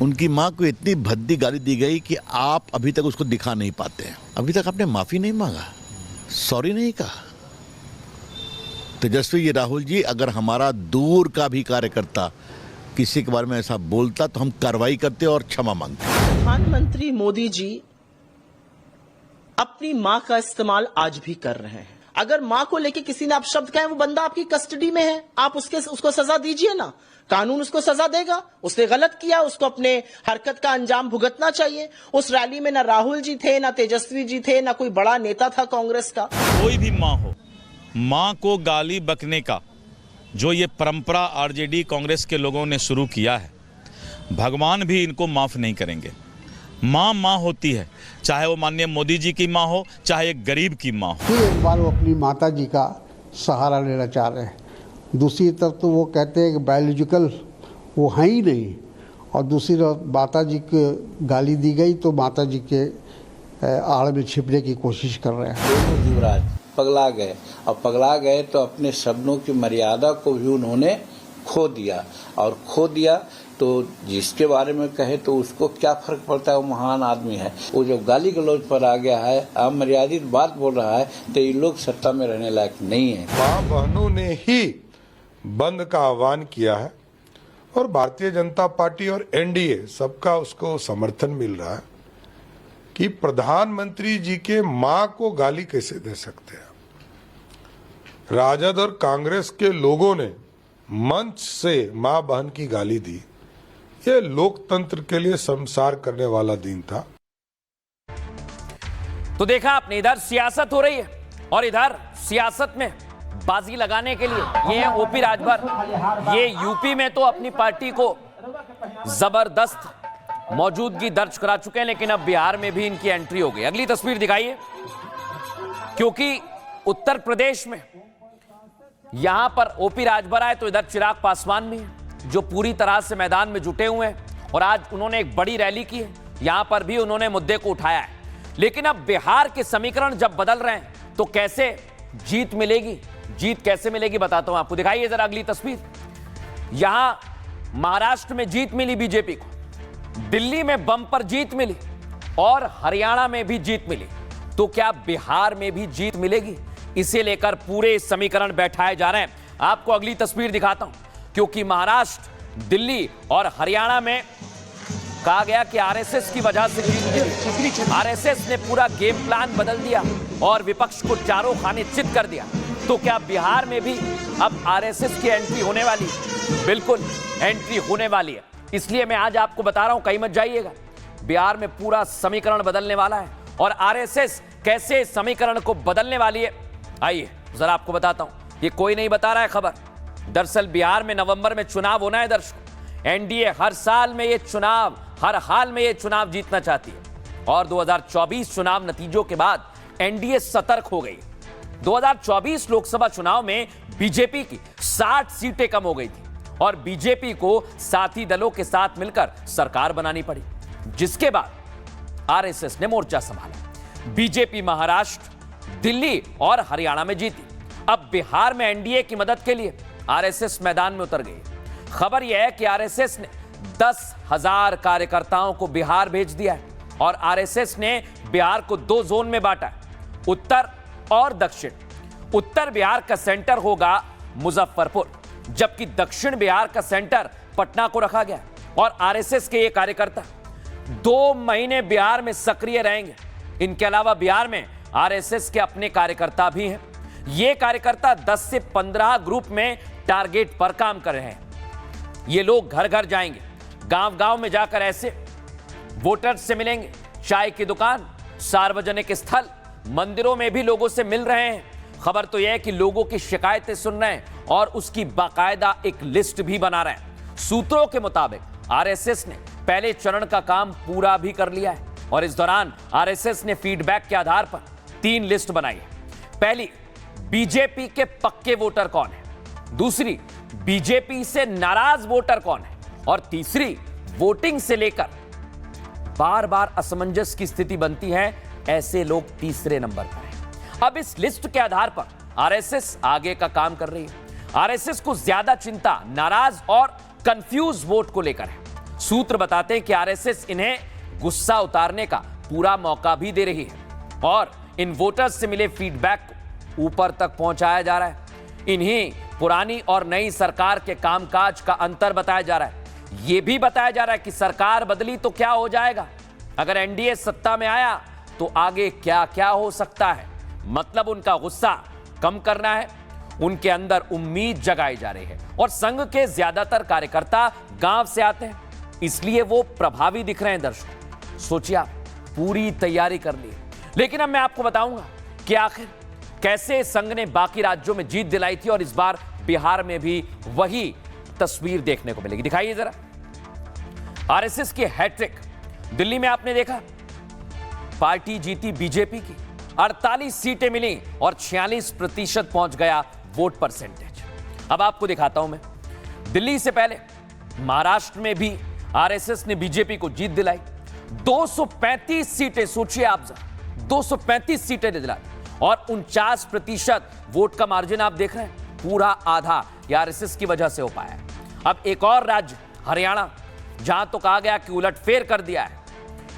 उनकी मां को इतनी भद्दी गाली दी गई कि आप अभी तक उसको दिखा नहीं पाते हैं। अभी तक आपने माफी नहीं मांगा, सॉरी नहीं कहा। तेजस्वी जी, राहुल जी, अगर हमारा दूर का भी कार्यकर्ता किसी के बारे में ऐसा बोलता तो हम कार्रवाई करते और क्षमा मांगते। प्रधानमंत्री मोदी जी अपनी मां का इस्तेमाल आज भी कर रहे हैं। अगर मां को लेके किसी ने आप शब्द कहे, वो बंदा आपकी कस्टडी में है, आप उसको सजा दीजिए ना, कानून उसको सजा देगा। उसने गलत किया, उसको अपने हरकत का अंजाम भुगतना चाहिए। उस रैली में ना राहुल जी थे, ना तेजस्वी जी थे, ना कोई बड़ा नेता था कांग्रेस का। कोई भी मां हो, मां को गाली बकने का जो ये परंपरा आरजेडी कांग्रेस के लोगों ने शुरू किया है, भगवान भी इनको माफ नहीं करेंगे। माँ माँ होती है, चाहे वो माननीय मोदी जी की माँ हो, चाहे एक गरीब की माँ हो। एक बार वो अपनी माता जी का सहारा लेना चाह रहे हैं, दूसरी तरफ तो वो कहते हैं कि बायोलॉजिकल वो है ही नहीं, और दूसरी तरफ माता जी को गाली दी गई तो माता जी के आड़ में छिपने की कोशिश कर रहे हैं। दोनों युवराज पगला गए, और पगला गए तो अपने शब्दों की मर्यादा को भी उन्होंने खो दिया, और खो दिया तो जिसके बारे में कहे तो उसको क्या फर्क पड़ता है, वो महान आदमी है। वो जब गाली गलौज पर आ गया है, अमर्यादित बात बोल रहा है, तो ये लोग सत्ता में रहने लायक नहीं है। मां बहनों ने ही बंद का आह्वान किया है, और भारतीय जनता पार्टी और एनडीए सबका उसको समर्थन मिल रहा है कि प्रधानमंत्री जी के मां को गाली कैसे दे सकते हैं। राजद और कांग्रेस के लोगों ने मंच से मां बहन की गाली दी, ये लोकतंत्र के लिए संसार करने वाला दिन था। तो देखा आपने, इधर सियासत हो रही है और इधर सियासत में बाजी लगाने के लिए ये है ओपी राजभर। ये यूपी में तो अपनी पार्टी को जबरदस्त मौजूदगी दर्ज करा चुके हैं, लेकिन अब बिहार में भी इनकी एंट्री हो गई। अगली तस्वीर दिखाइए, क्योंकि उत्तर प्रदेश में यहां पर ओपी राजभर आए तो इधर चिराग पासवान भी है, जो पूरी तरह से मैदान में जुटे हुए हैं, और आज उन्होंने एक बड़ी रैली की है, यहां पर भी उन्होंने मुद्दे को उठाया है। लेकिन अब बिहार के समीकरण जब बदल रहे हैं तो कैसे जीत मिलेगी, जीत कैसे मिलेगी बताता हूं आपको। दिखाइए जरा अगली तस्वीर। यहां महाराष्ट्र में जीत मिली बीजेपी को, दिल्ली में बम्पर जीत मिली, और हरियाणा में भी जीत मिली, तो क्या बिहार में भी जीत मिलेगी? इसे लेकर पूरे समीकरण बैठाए जा रहे हैं। आपको अगली तस्वीर दिखाता हूं, क्योंकि महाराष्ट्र, दिल्ली और हरियाणा में कहा गया कि आरएसएस की वजह से जीत मिली। आरएसएस ने पूरा गेम प्लान बदल दिया और विपक्ष को चारों खाने चित कर दिया। तो क्या बिहार में भी अब आरएसएस की एंट्री होने वाली है? बिल्कुल एंट्री होने वाली है, इसलिए मैं आज आपको बता रहा हूं, कहीं मत जाइएगा। बिहार में पूरा समीकरण बदलने वाला है, और आरएसएस कैसे समीकरण को बदलने वाली है, आइए जरा आपको बताता हूं। ये कोई नहीं बता रहा है खबर, दरअसल बिहार में नवंबर में चुनाव होना है दर्शकों। एनडीए हर साल में ये चुनाव, हर हाल में ये चुनाव जीतना चाहती है और 2024 चुनाव नतीजों के बाद एनडीए सतर्क हो गई। 2024 लोकसभा चुनाव में बीजेपी की 60 सीटें कम हो गई थी और बीजेपी को साथी दलों के साथ मिलकर सरकार बनानी पड़ी, जिसके बाद आरएसएस ने मोर्चा संभाला। बीजेपी महाराष्ट्र, दिल्ली और हरियाणा में जीती। अब बिहार में एनडीए की मदद के लिए आरएसएस मैदान में उतर गई। खबर यह है कि आरएसएस ने 10,000 कार्यकर्ताओं को बिहार भेज दिया है और आरएसएस ने बिहार को 2 जोन में बांटा है, उत्तर और दक्षिण। उत्तर बिहार का सेंटर होगा मुजफ्फरपुर, जबकि दक्षिण बिहार का सेंटर पटना को रखा गया और आरएसएस के ये कार्यकर्ता 2 महीने बिहार में सक्रिय रहेंगे। इनके अलावा बिहार में आरएसएस के अपने कार्यकर्ता भी हैं। ये कार्यकर्ता 10 से 15 ग्रुप में टारगेट पर काम कर रहे हैं। ये लोग घर घर जाएंगे, गांव-गांव में जाकर ऐसे वोटर्स से मिलेंगे, चाय की दुकान, सार्वजनिक स्थल, मंदिरों में भी लोगों से मिल रहे हैं। खबर तो यह है कि लोगों की शिकायतें सुन रहे हैं और उसकी बाकायदा एक लिस्ट भी बना रहे हैं। सूत्रों के मुताबिक आरएसएस ने पहले चरण का काम पूरा भी कर लिया है और इस दौरान आरएसएस ने फीडबैक के आधार पर 3 लिस्ट बनाई है। पहली, बीजेपी के पक्के वोटर कौन है, दूसरी, बीजेपी से नाराज वोटर कौन है और तीसरी, वोटिंग से लेकर बार बार असमंजस की स्थिति बनती है, ऐसे लोग तीसरे नंबर पर हैं। अब इस लिस्ट के आधार पर आरएसएस आगे का काम कर रही है। आरएसएस को ज्यादा चिंता नाराज और कंफ्यूज वोट को लेकर है। सूत्र बताते हैं कि आरएसएस इन्हें गुस्सा उतारने का पूरा मौका भी दे रही है और इन वोटर्स से मिले फीडबैक को ऊपर तक पहुंचाया जा रहा है। इन्हीं पुरानी और नई सरकार के कामकाज का अंतर बताया जा रहा है। यह भी बताया जा रहा है कि सरकार बदली तो क्या हो जाएगा, अगर एनडीए सत्ता में आया तो आगे क्या क्या हो सकता है। मतलब उनका गुस्सा कम करना है, उनके अंदर उम्मीद जगाई जा रही है और संघ के ज्यादातर कार्यकर्ता गांव से आते हैं, इसलिए वो प्रभावी दिख रहे हैं। दर्शकों सोचिए, आप पूरी तैयारी कर ली, लेकिन अब मैं आपको बताऊंगा कि आखिर कैसे संघ ने बाकी राज्यों में जीत दिलाई थी और इस बार बिहार में भी वही तस्वीर देखने को मिलेगी। दिखाइए जरा आरएसएस की हैट्रिक। दिल्ली में आपने देखा पार्टी जीती बीजेपी की, 48 सीटें मिली और 46% पहुंच गया वोट परसेंटेज। अब आपको दिखाता हूं मैं दिल्ली से पहले महाराष्ट्र में भी आरएसएस ने बीजेपी को जीत दिलाई। 235 सीटें, सोचिए आप जरा, 235 सीटें दिलाई और 49% वोट का मार्जिन आप देख रहे हैं, पूरा आधा आरएसएस की वजह से हो पाया है। अब एक और राज्य हरियाणा, जहां तो कहा गया कि उलटफेर कर दिया है,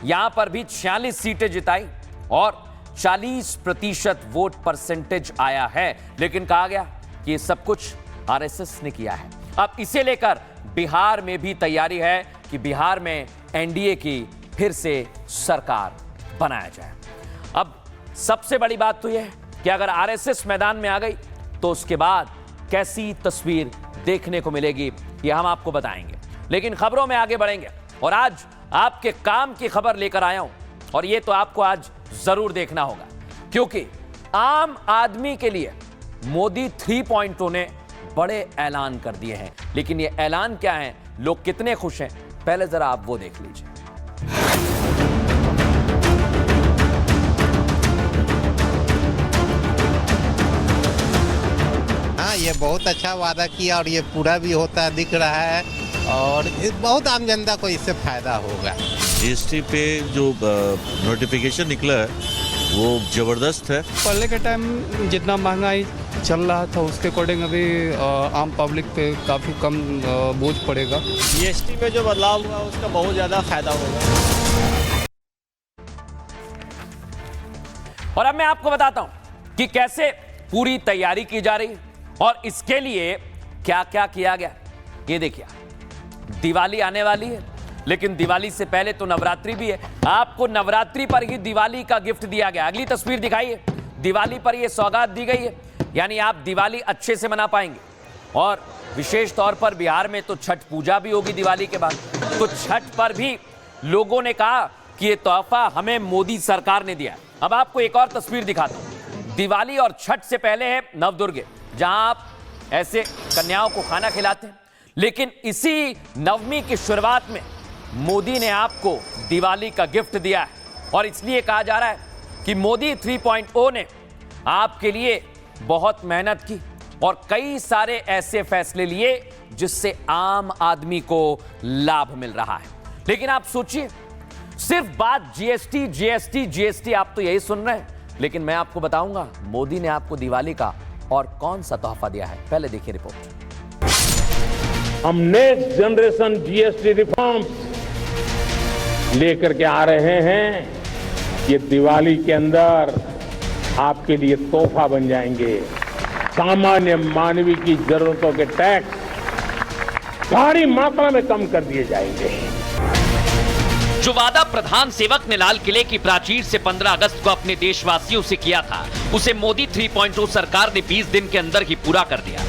यहां पर भी 46 सीटें जिताई और 40% वोट परसेंटेज आया है, लेकिन कहा गया कि ये सब कुछ आरएसएस ने किया है। अब इसे लेकर बिहार में भी तैयारी है कि बिहार में एनडीए की फिर से सरकार बनाया जाए। अब सबसे बड़ी बात तो यह है कि अगर आरएसएस मैदान में आ गई तो उसके बाद कैसी तस्वीर देखने को मिलेगी, यह हम आपको बताएंगे। लेकिन खबरों में आगे बढ़ेंगे और आज आपके काम की खबर लेकर आया हूं और यह तो आपको आज जरूर देखना होगा, क्योंकि आम आदमी के लिए मोदी 3.0 ने बड़े ऐलान कर दिए हैं। लेकिन ये ऐलान क्या है, लोग कितने खुश हैं, पहले जरा आप वो देख लीजिए। हाँ, ये बहुत अच्छा वादा किया और ये पूरा भी होता दिख रहा है और बहुत आम जनता को इससे फायदा होगा। जीएसटी पे जो नोटिफिकेशन निकला है वो जबरदस्त है। पहले के टाइम जितना महंगाई चल रहा था उसके अकॉर्डिंग अभी आम पब्लिक पे काफ़ी कम बोझ पड़ेगा। जीएसटी पे जो बदलाव हुआ उसका बहुत ज़्यादा फायदा होगा। और अब मैं आपको बताता हूं कि कैसे पूरी तैयारी की जा रही है और इसके लिए क्या क्या किया गया। ये देखिए, दिवाली आने वाली है, लेकिन दिवाली से पहले तो नवरात्रि भी है। आपको नवरात्रि पर ही दिवाली का गिफ्ट दिया गया। अगली तस्वीर दिखाइए, दिवाली पर यह सौगात दी गई है, यानी आप दिवाली अच्छे से मना पाएंगे। और विशेष तौर पर बिहार में तो छठ पूजा भी होगी दिवाली के बाद, तो छठ पर भी लोगों ने कहा कि ये तोहफा हमें मोदी सरकार ने दिया। अब आपको एक और तस्वीर दिखाता हूं। दिवाली और छठ से पहले है नवदुर्गे, जहां आप ऐसे कन्याओं को खाना खिलाते हैं। लेकिन इसी नवमी की शुरुआत में मोदी ने आपको दिवाली का गिफ्ट दिया है और इसलिए कहा जा रहा है कि मोदी 3.0 ने आपके लिए बहुत मेहनत की और कई सारे ऐसे फैसले लिए जिससे आम आदमी को लाभ मिल रहा है। लेकिन आप सोचिए, सिर्फ बात जीएसटी जीएसटी जीएसटी आप तो यही सुन रहे हैं, लेकिन मैं आपको बताऊंगा मोदी ने आपको दिवाली का और कौन सा तोहफा दिया है। पहले देखिए रिपोर्ट। हम नेक्स्ट जनरेशन जीएसटी रिफॉर्म्स लेकर के आ रहे हैं। ये दिवाली के अंदर आपके लिए तोहफा बन जाएंगे। सामान्य मानवीय की जरूरतों के टैक्स भारी मात्रा में कम कर दिए जाएंगे। जो वादा प्रधान सेवक ने लाल किले की प्राचीर से 15 अगस्त को अपने देशवासियों से किया था, उसे मोदी 3.0 सरकार ने 20 दिन के अंदर ही पूरा कर दिया।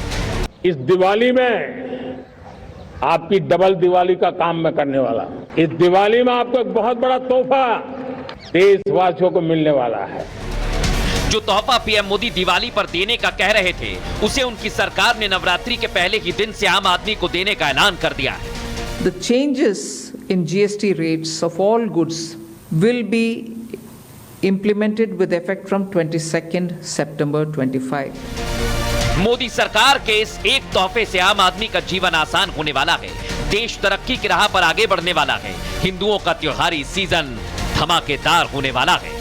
इस दिवाली में आपकी डबल दिवाली का काम मैं करने वाला हूं। इस दिवाली में आपको एक बहुत बड़ा तोहफा देशवासियों को मिलने वाला है। जो तोहफा पीएम मोदी दिवाली पर देने का कह रहे थे, उसे उनकी सरकार ने नवरात्रि के पहले ही दिन से आम आदमी को देने का ऐलान कर दिया है। The changes in GST rates of all goods will be implemented with effect from 22nd September 25. Modi सरकार के इस एक तोहफे से आम आदमी का जीवन आसान होने वाला है। देश तरक्की की राह पर आगे बढ़ने वाला है। हिंदुओं का त्योहारी सीजन धमाकेदार होने वाला है।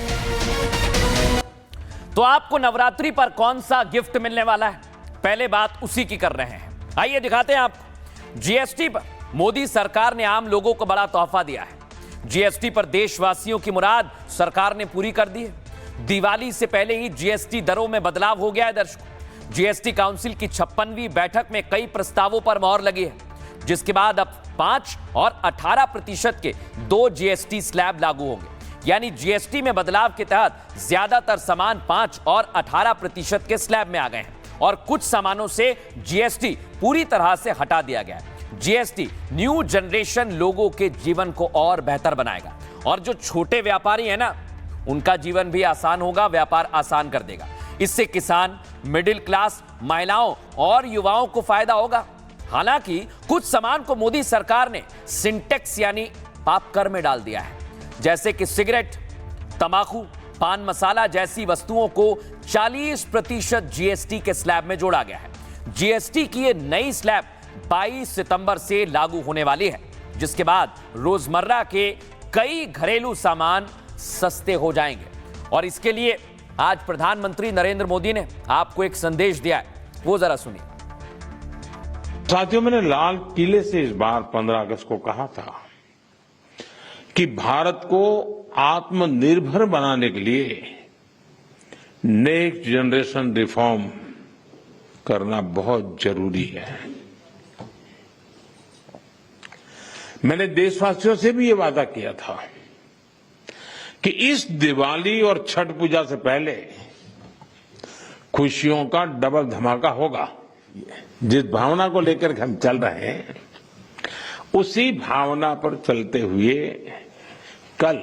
तो आपको नवरात्रि पर कौन सा गिफ्ट मिलने वाला है, पहले बात उसी की कर रहे हैं। आइए दिखाते हैं आपको। जीएसटी पर मोदी सरकार ने आम लोगों को बड़ा तोहफा दिया है। जीएसटी पर देशवासियों की मुराद सरकार ने पूरी कर दी है। दिवाली से पहले ही जीएसटी दरों में बदलाव हो गया है। दर्शकों, जीएसटी काउंसिल की 56वीं बैठक में कई प्रस्तावों पर मोहर लगी है, जिसके बाद अब 5 और 18% के 2 जीएसटी स्लैब लागू होंगे। यानी जीएसटी में बदलाव के तहत ज्यादातर सामान 5 और 18% के स्लैब में आ गए हैं और कुछ सामानों से जीएसटी पूरी तरह से हटा दिया गया है। जीएसटी न्यू जनरेशन लोगों के जीवन को और बेहतर बनाएगा और जो छोटे व्यापारी हैं ना, उनका जीवन भी आसान होगा, व्यापार आसान कर देगा। इससे किसान, मिडिल क्लास, महिलाओं और युवाओं को फायदा होगा। हालांकि कुछ सामान को मोदी सरकार ने सिंटेक्स यानी पाप कर में डाल दिया है, जैसे कि सिगरेट, तंबाकू, पान मसाला जैसी वस्तुओं को 40% जीएसटी के स्लैब में जोड़ा गया है। जीएसटी की ये नई स्लैब 22 सितंबर से लागू होने वाली है, जिसके बाद रोजमर्रा के कई घरेलू सामान सस्ते हो जाएंगे। और इसके लिए आज प्रधानमंत्री नरेंद्र मोदी ने आपको एक संदेश दिया है, वो जरा सुनिए। साथियों, मैंने लाल किले से इस बार 15 अगस्त को कहा था कि भारत को आत्मनिर्भर बनाने के लिए नेक्स्ट जनरेशन रिफॉर्म करना बहुत जरूरी है। मैंने देशवासियों से भी ये वादा किया था कि इस दिवाली और छठ पूजा से पहले खुशियों का डबल धमाका होगा। जिस भावना को लेकर हम चल रहे हैं, उसी भावना पर चलते हुए कल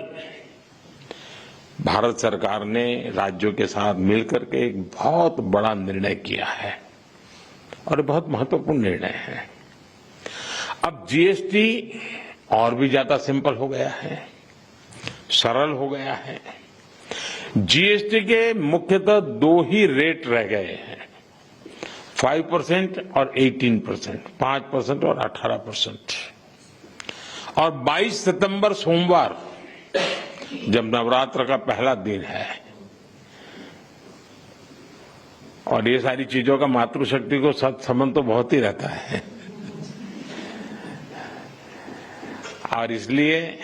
भारत सरकार ने राज्यों के साथ मिलकर के एक बहुत बड़ा निर्णय किया है और बहुत महत्वपूर्ण निर्णय है। अब जीएसटी और भी ज्यादा सिंपल हो गया है, सरल हो गया है। जीएसटी के मुख्यतः 2 ही रेट रह गए हैं, 5% और 18%, 5% और 18%। और 22 सितंबर सोमवार, जब नवरात्र का पहला दिन है और ये सारी चीजों का मातृशक्ति को संबंध तो बहुत ही रहता है और इसलिए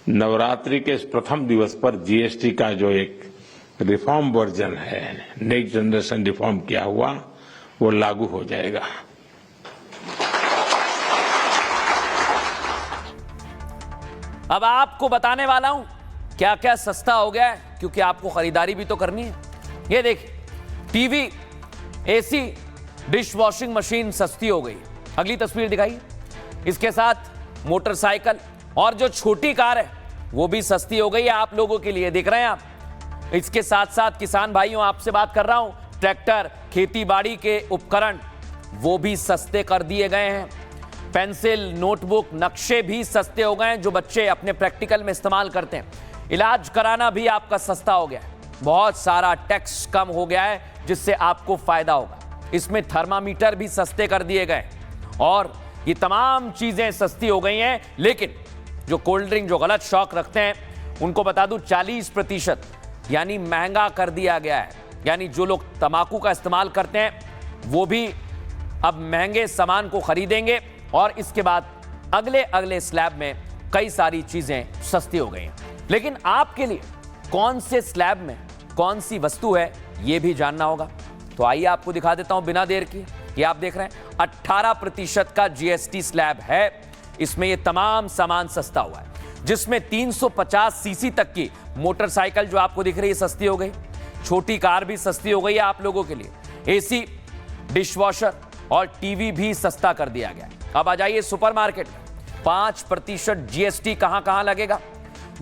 नवरात्रि के इस प्रथम दिवस पर जीएसटी का जो एक रिफॉर्म वर्जन है, नेक्स्ट जनरेशन रिफॉर्म किया हुआ, वो लागू हो जाएगा। अब आपको बताने वाला हूं क्या क्या सस्ता हो गया है, क्योंकि आपको खरीदारी भी तो करनी है। ये देखिए, TV, AC, dish washing machine सस्ती हो गई। अगली तस्वीर दिखाइए। इसके साथ मोटरसाइकिल और जो छोटी कार है वो भी सस्ती हो गई है आप लोगों के लिए, देख रहे हैं आप। इसके साथ साथ किसान भाइयों, आपसे बात कर रहा हूं, ट्रैक्टर, खेतीबाड़ी के उपकरण वो भी सस्ते कर दिए गए हैं। पेंसिल, नोटबुक, नक्शे भी सस्ते हो गए हैं जो बच्चे अपने प्रैक्टिकल में इस्तेमाल करते हैं। इलाज कराना भी आपका सस्ता हो गया है। बहुत सारा टैक्स कम हो गया है जिससे आपको फायदा होगा। इसमें थर्मामीटर भी सस्ते कर दिए गए और ये तमाम चीजें सस्ती हो गई हैं। लेकिन जो कोल्ड ड्रिंक, जो गलत शौक रखते हैं, उनको बता दूं 40% यानी महंगा कर दिया गया है। यानी जो लोग तंबाकू का इस्तेमाल करते हैं वो भी अब महंगे सामान को खरीदेंगे और इसके बाद अगले स्लैब में कई सारी चीजें सस्ती हो गई हैं। लेकिन आपके लिए कौन से स्लैब में कौन सी वस्तु है यह भी जानना होगा। तो आइए आपको दिखा देता हूं बिना देर की। ये आप देख रहे हैं 18% का जीएसटी स्लैब है। इसमें ये तमाम सामान सस्ता हुआ है, जिसमें 350 सीसी तक की मोटरसाइकिल जो आपको दिख रही है सस्ती हो गई। छोटी कार भी सस्ती हो गई है आप लोगों के लिए। एसी, डिशवॉशर और टीवी भी सस्ता कर दिया गया। अब आ जाइए सुपरमार्केट में 5% जीएसटी कहां लगेगा।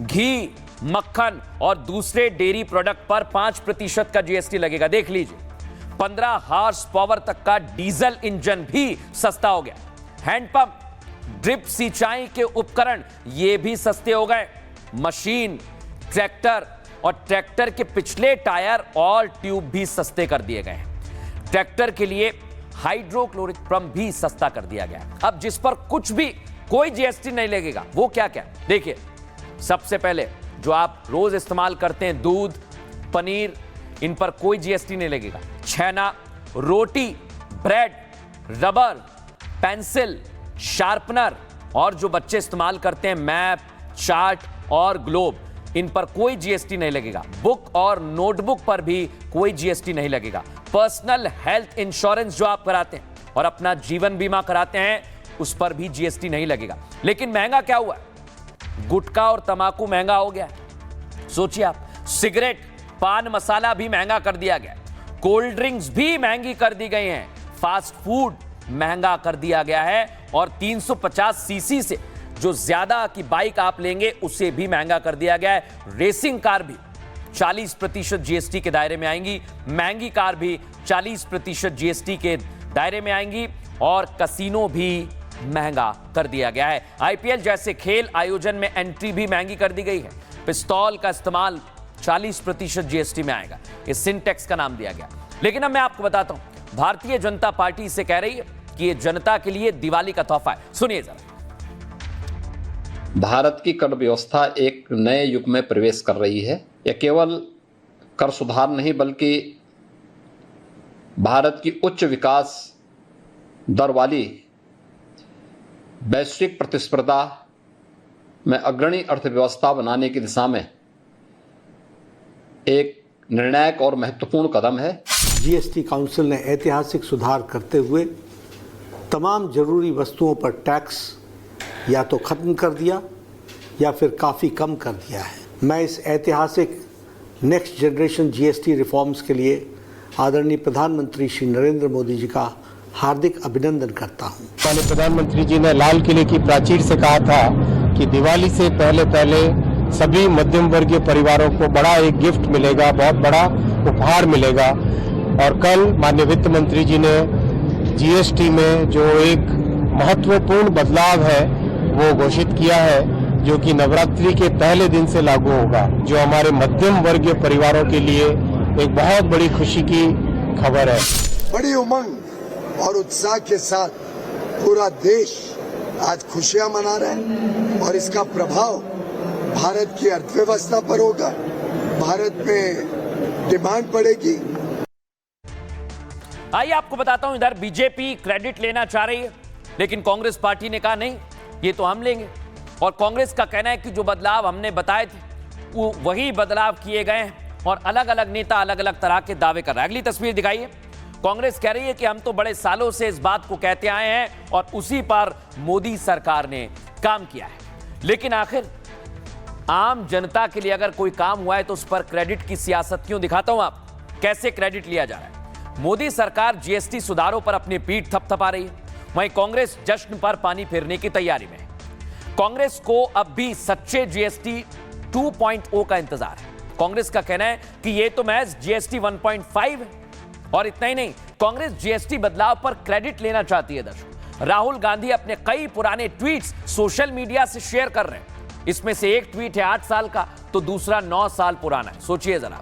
घी, मक्खन और दूसरे डेयरी प्रोडक्ट पर 5% का जीएसटी लगेगा। देख लीजिए 15 हॉर्स पावर तक का डीजल इंजन भी सस्ता हो गया। हैंडपंप, ड्रिप सिंचाई के उपकरण ये भी सस्ते हो गए। मशीन, ट्रैक्टर और ट्रैक्टर के पिछले टायर और ट्यूब भी सस्ते कर दिए गए हैं। ट्रैक्टर के लिए हाइड्रोक्लोरिक पंप भी सस्ता कर दिया गया। अब जिस पर कुछ भी कोई जीएसटी नहीं लगेगा वो क्या क्या, देखिए सबसे पहले जो आप रोज इस्तेमाल करते हैं दूध, पनीर, इन पर कोई जीएसटी नहीं लगेगा। छेना, रोटी, ब्रेड, रबर, पेंसिल, शार्पनर और जो बच्चे इस्तेमाल करते हैं मैप, चार्ट और ग्लोब, इन पर कोई जीएसटी नहीं लगेगा। बुक और नोटबुक पर भी कोई जीएसटी नहीं लगेगा। पर्सनल हेल्थ इंश्योरेंस जो आप कराते हैं और अपना जीवन बीमा कराते हैं उस पर भी जीएसटी नहीं लगेगा। लेकिन महंगा क्या हुआ? गुटखा और तंबाकू महंगा हो गया। सोचिए आप, सिगरेट, पान मसाला भी महंगा कर दिया गया। कोल्ड ड्रिंक्स भी महंगी कर दी गई हैं। फास्ट फूड महंगा कर दिया गया है और 350 सीसी से जो ज्यादा की बाइक आप लेंगे उसे भी महंगा कर दिया गया है। रेसिंग कार भी 40% जीएसटी के दायरे में आएंगी। महंगी कार भी 40% जीएसटी के दायरे में आएंगी और कसिनो भी महंगा कर दिया गया है। आईपीएल जैसे खेल आयोजन में एंट्री भी महंगी कर दी गई है। पिस्तौल का इस्तेमाल 40% जीएसटी में आएगा। ये सिंटेक्स का नाम दिया गया। लेकिन अब मैं आपको बताता हूं, भारतीय जनता पार्टी इसे कह रही है कि ये जनता के लिए दिवाली का तोहफा है। सुनिए जरा। भारत की कर व्यवस्था एक नए युग में प्रवेश कर रही है। यह केवल कर सुधार नहीं बल्कि भारत की उच्च विकास दर वाली वैश्विक प्रतिस्पर्धा में अग्रणी अर्थव्यवस्था बनाने की दिशा में एक निर्णायक और महत्वपूर्ण कदम है। जीएसटी काउंसिल ने ऐतिहासिक सुधार करते हुए तमाम जरूरी वस्तुओं पर टैक्स या तो खत्म कर दिया या फिर काफ़ी कम कर दिया है। मैं इस ऐतिहासिक नेक्स्ट जनरेशन जीएसटी रिफॉर्म्स के लिए आदरणीय प्रधानमंत्री श्री नरेंद्र मोदी जी का हार्दिक अभिनंदन करता हूं। माननीय प्रधानमंत्री जी ने लाल किले की प्राचीर से कहा था कि दिवाली से पहले सभी मध्यम वर्गीय परिवारों को बड़ा एक गिफ्ट मिलेगा, बहुत बड़ा उपहार मिलेगा। और कल माननीय वित्त मंत्री जी ने जीएसटी में जो एक महत्वपूर्ण बदलाव है वो घोषित किया है, जो कि नवरात्रि के पहले दिन से लागू होगा, जो हमारे मध्यम वर्गीय परिवारों के लिए एक बहुत बड़ी खुशी की खबर है। बड़ी उमंग और उत्साह के साथ पूरा देश आज खुशियां मना रहा है और इसका प्रभाव भारत की अर्थव्यवस्था पर होगा। भारत में डिमांड बढ़ेगी। आइए आपको बताता हूं, इधर बीजेपी क्रेडिट लेना चाह रही है, लेकिन कांग्रेस पार्टी ने कहा नहीं, ये तो हम लेंगे। और कांग्रेस का कहना है कि जो बदलाव हमने बताए थे वो वही बदलाव किए गए हैं और अलग अलग नेता अलग अलग तरह के दावे कर रहे हैं। अगली तस्वीर दिखाइए। कांग्रेस कह रही है कि हम तो बड़े सालों से इस बात को कहते आए हैं और उसी पर मोदी सरकार ने काम किया है। लेकिन आखिर आम जनता के लिए अगर कोई काम हुआ है तो उस पर क्रेडिट की सियासत क्यों? दिखाता हूं आप कैसे क्रेडिट लिया जा रहा है। मोदी सरकार जीएसटी सुधारों पर अपनी पीठ थपथपा रही है, वहीं कांग्रेस जश्न पर पानी फेरने की तैयारी में है। कांग्रेस को अब भी सच्चे जीएसटी 2.0 का इंतजार है। कांग्रेस का कहना है कि यह तो महज जीएसटी 1.5 है। और इतना ही नहीं, कांग्रेस जीएसटी बदलाव पर क्रेडिट लेना चाहती है। दर्शकों, राहुल गांधी अपने कई पुराने ट्वीट्स सोशल मीडिया से शेयर कर रहे हैं। इसमें से एक ट्वीट है 8 साल का तो दूसरा 9 साल पुराना है। सोचिए जरा,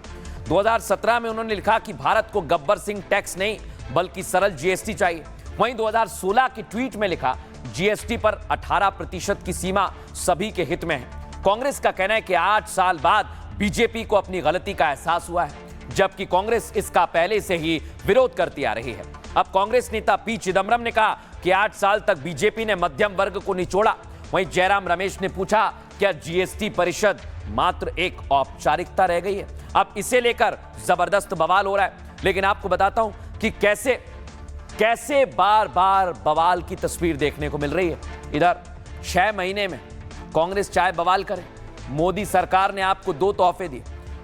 2017 में उन्होंने लिखा कि भारत को गब्बर सिंह टैक्स नहीं बल्कि सरल जीएसटी चाहिए। वहीं 2016 की ट्वीट में लिखा, जीएसटी पर 18% की सीमा सभी के हित में है। कांग्रेस का कहना है कि 8 साल बाद बीजेपी को अपनी गलती का एहसास हुआ है, जबकि कांग्रेस इसका पहले से ही विरोध करती आ रही है। अब कांग्रेस नेता पी चिदम्बरम ने कहा कि 8 साल तक बीजेपी ने मध्यम वर्ग को निचोड़ा। वहीं जयराम रमेश ने पूछा, क्या जीएसटी परिषद मात्र एक औपचारिकता रह गई है? अब इसे लेकर जबरदस्त बवाल हो रहा है। लेकिन आपको बताता हूं कि कैसे बार बार बवाल की तस्वीर देखने को मिल रही है। इधर 6 महीने में कांग्रेस चाहे बवाल करे, मोदी सरकार ने आपको 2 तोहफे दिए।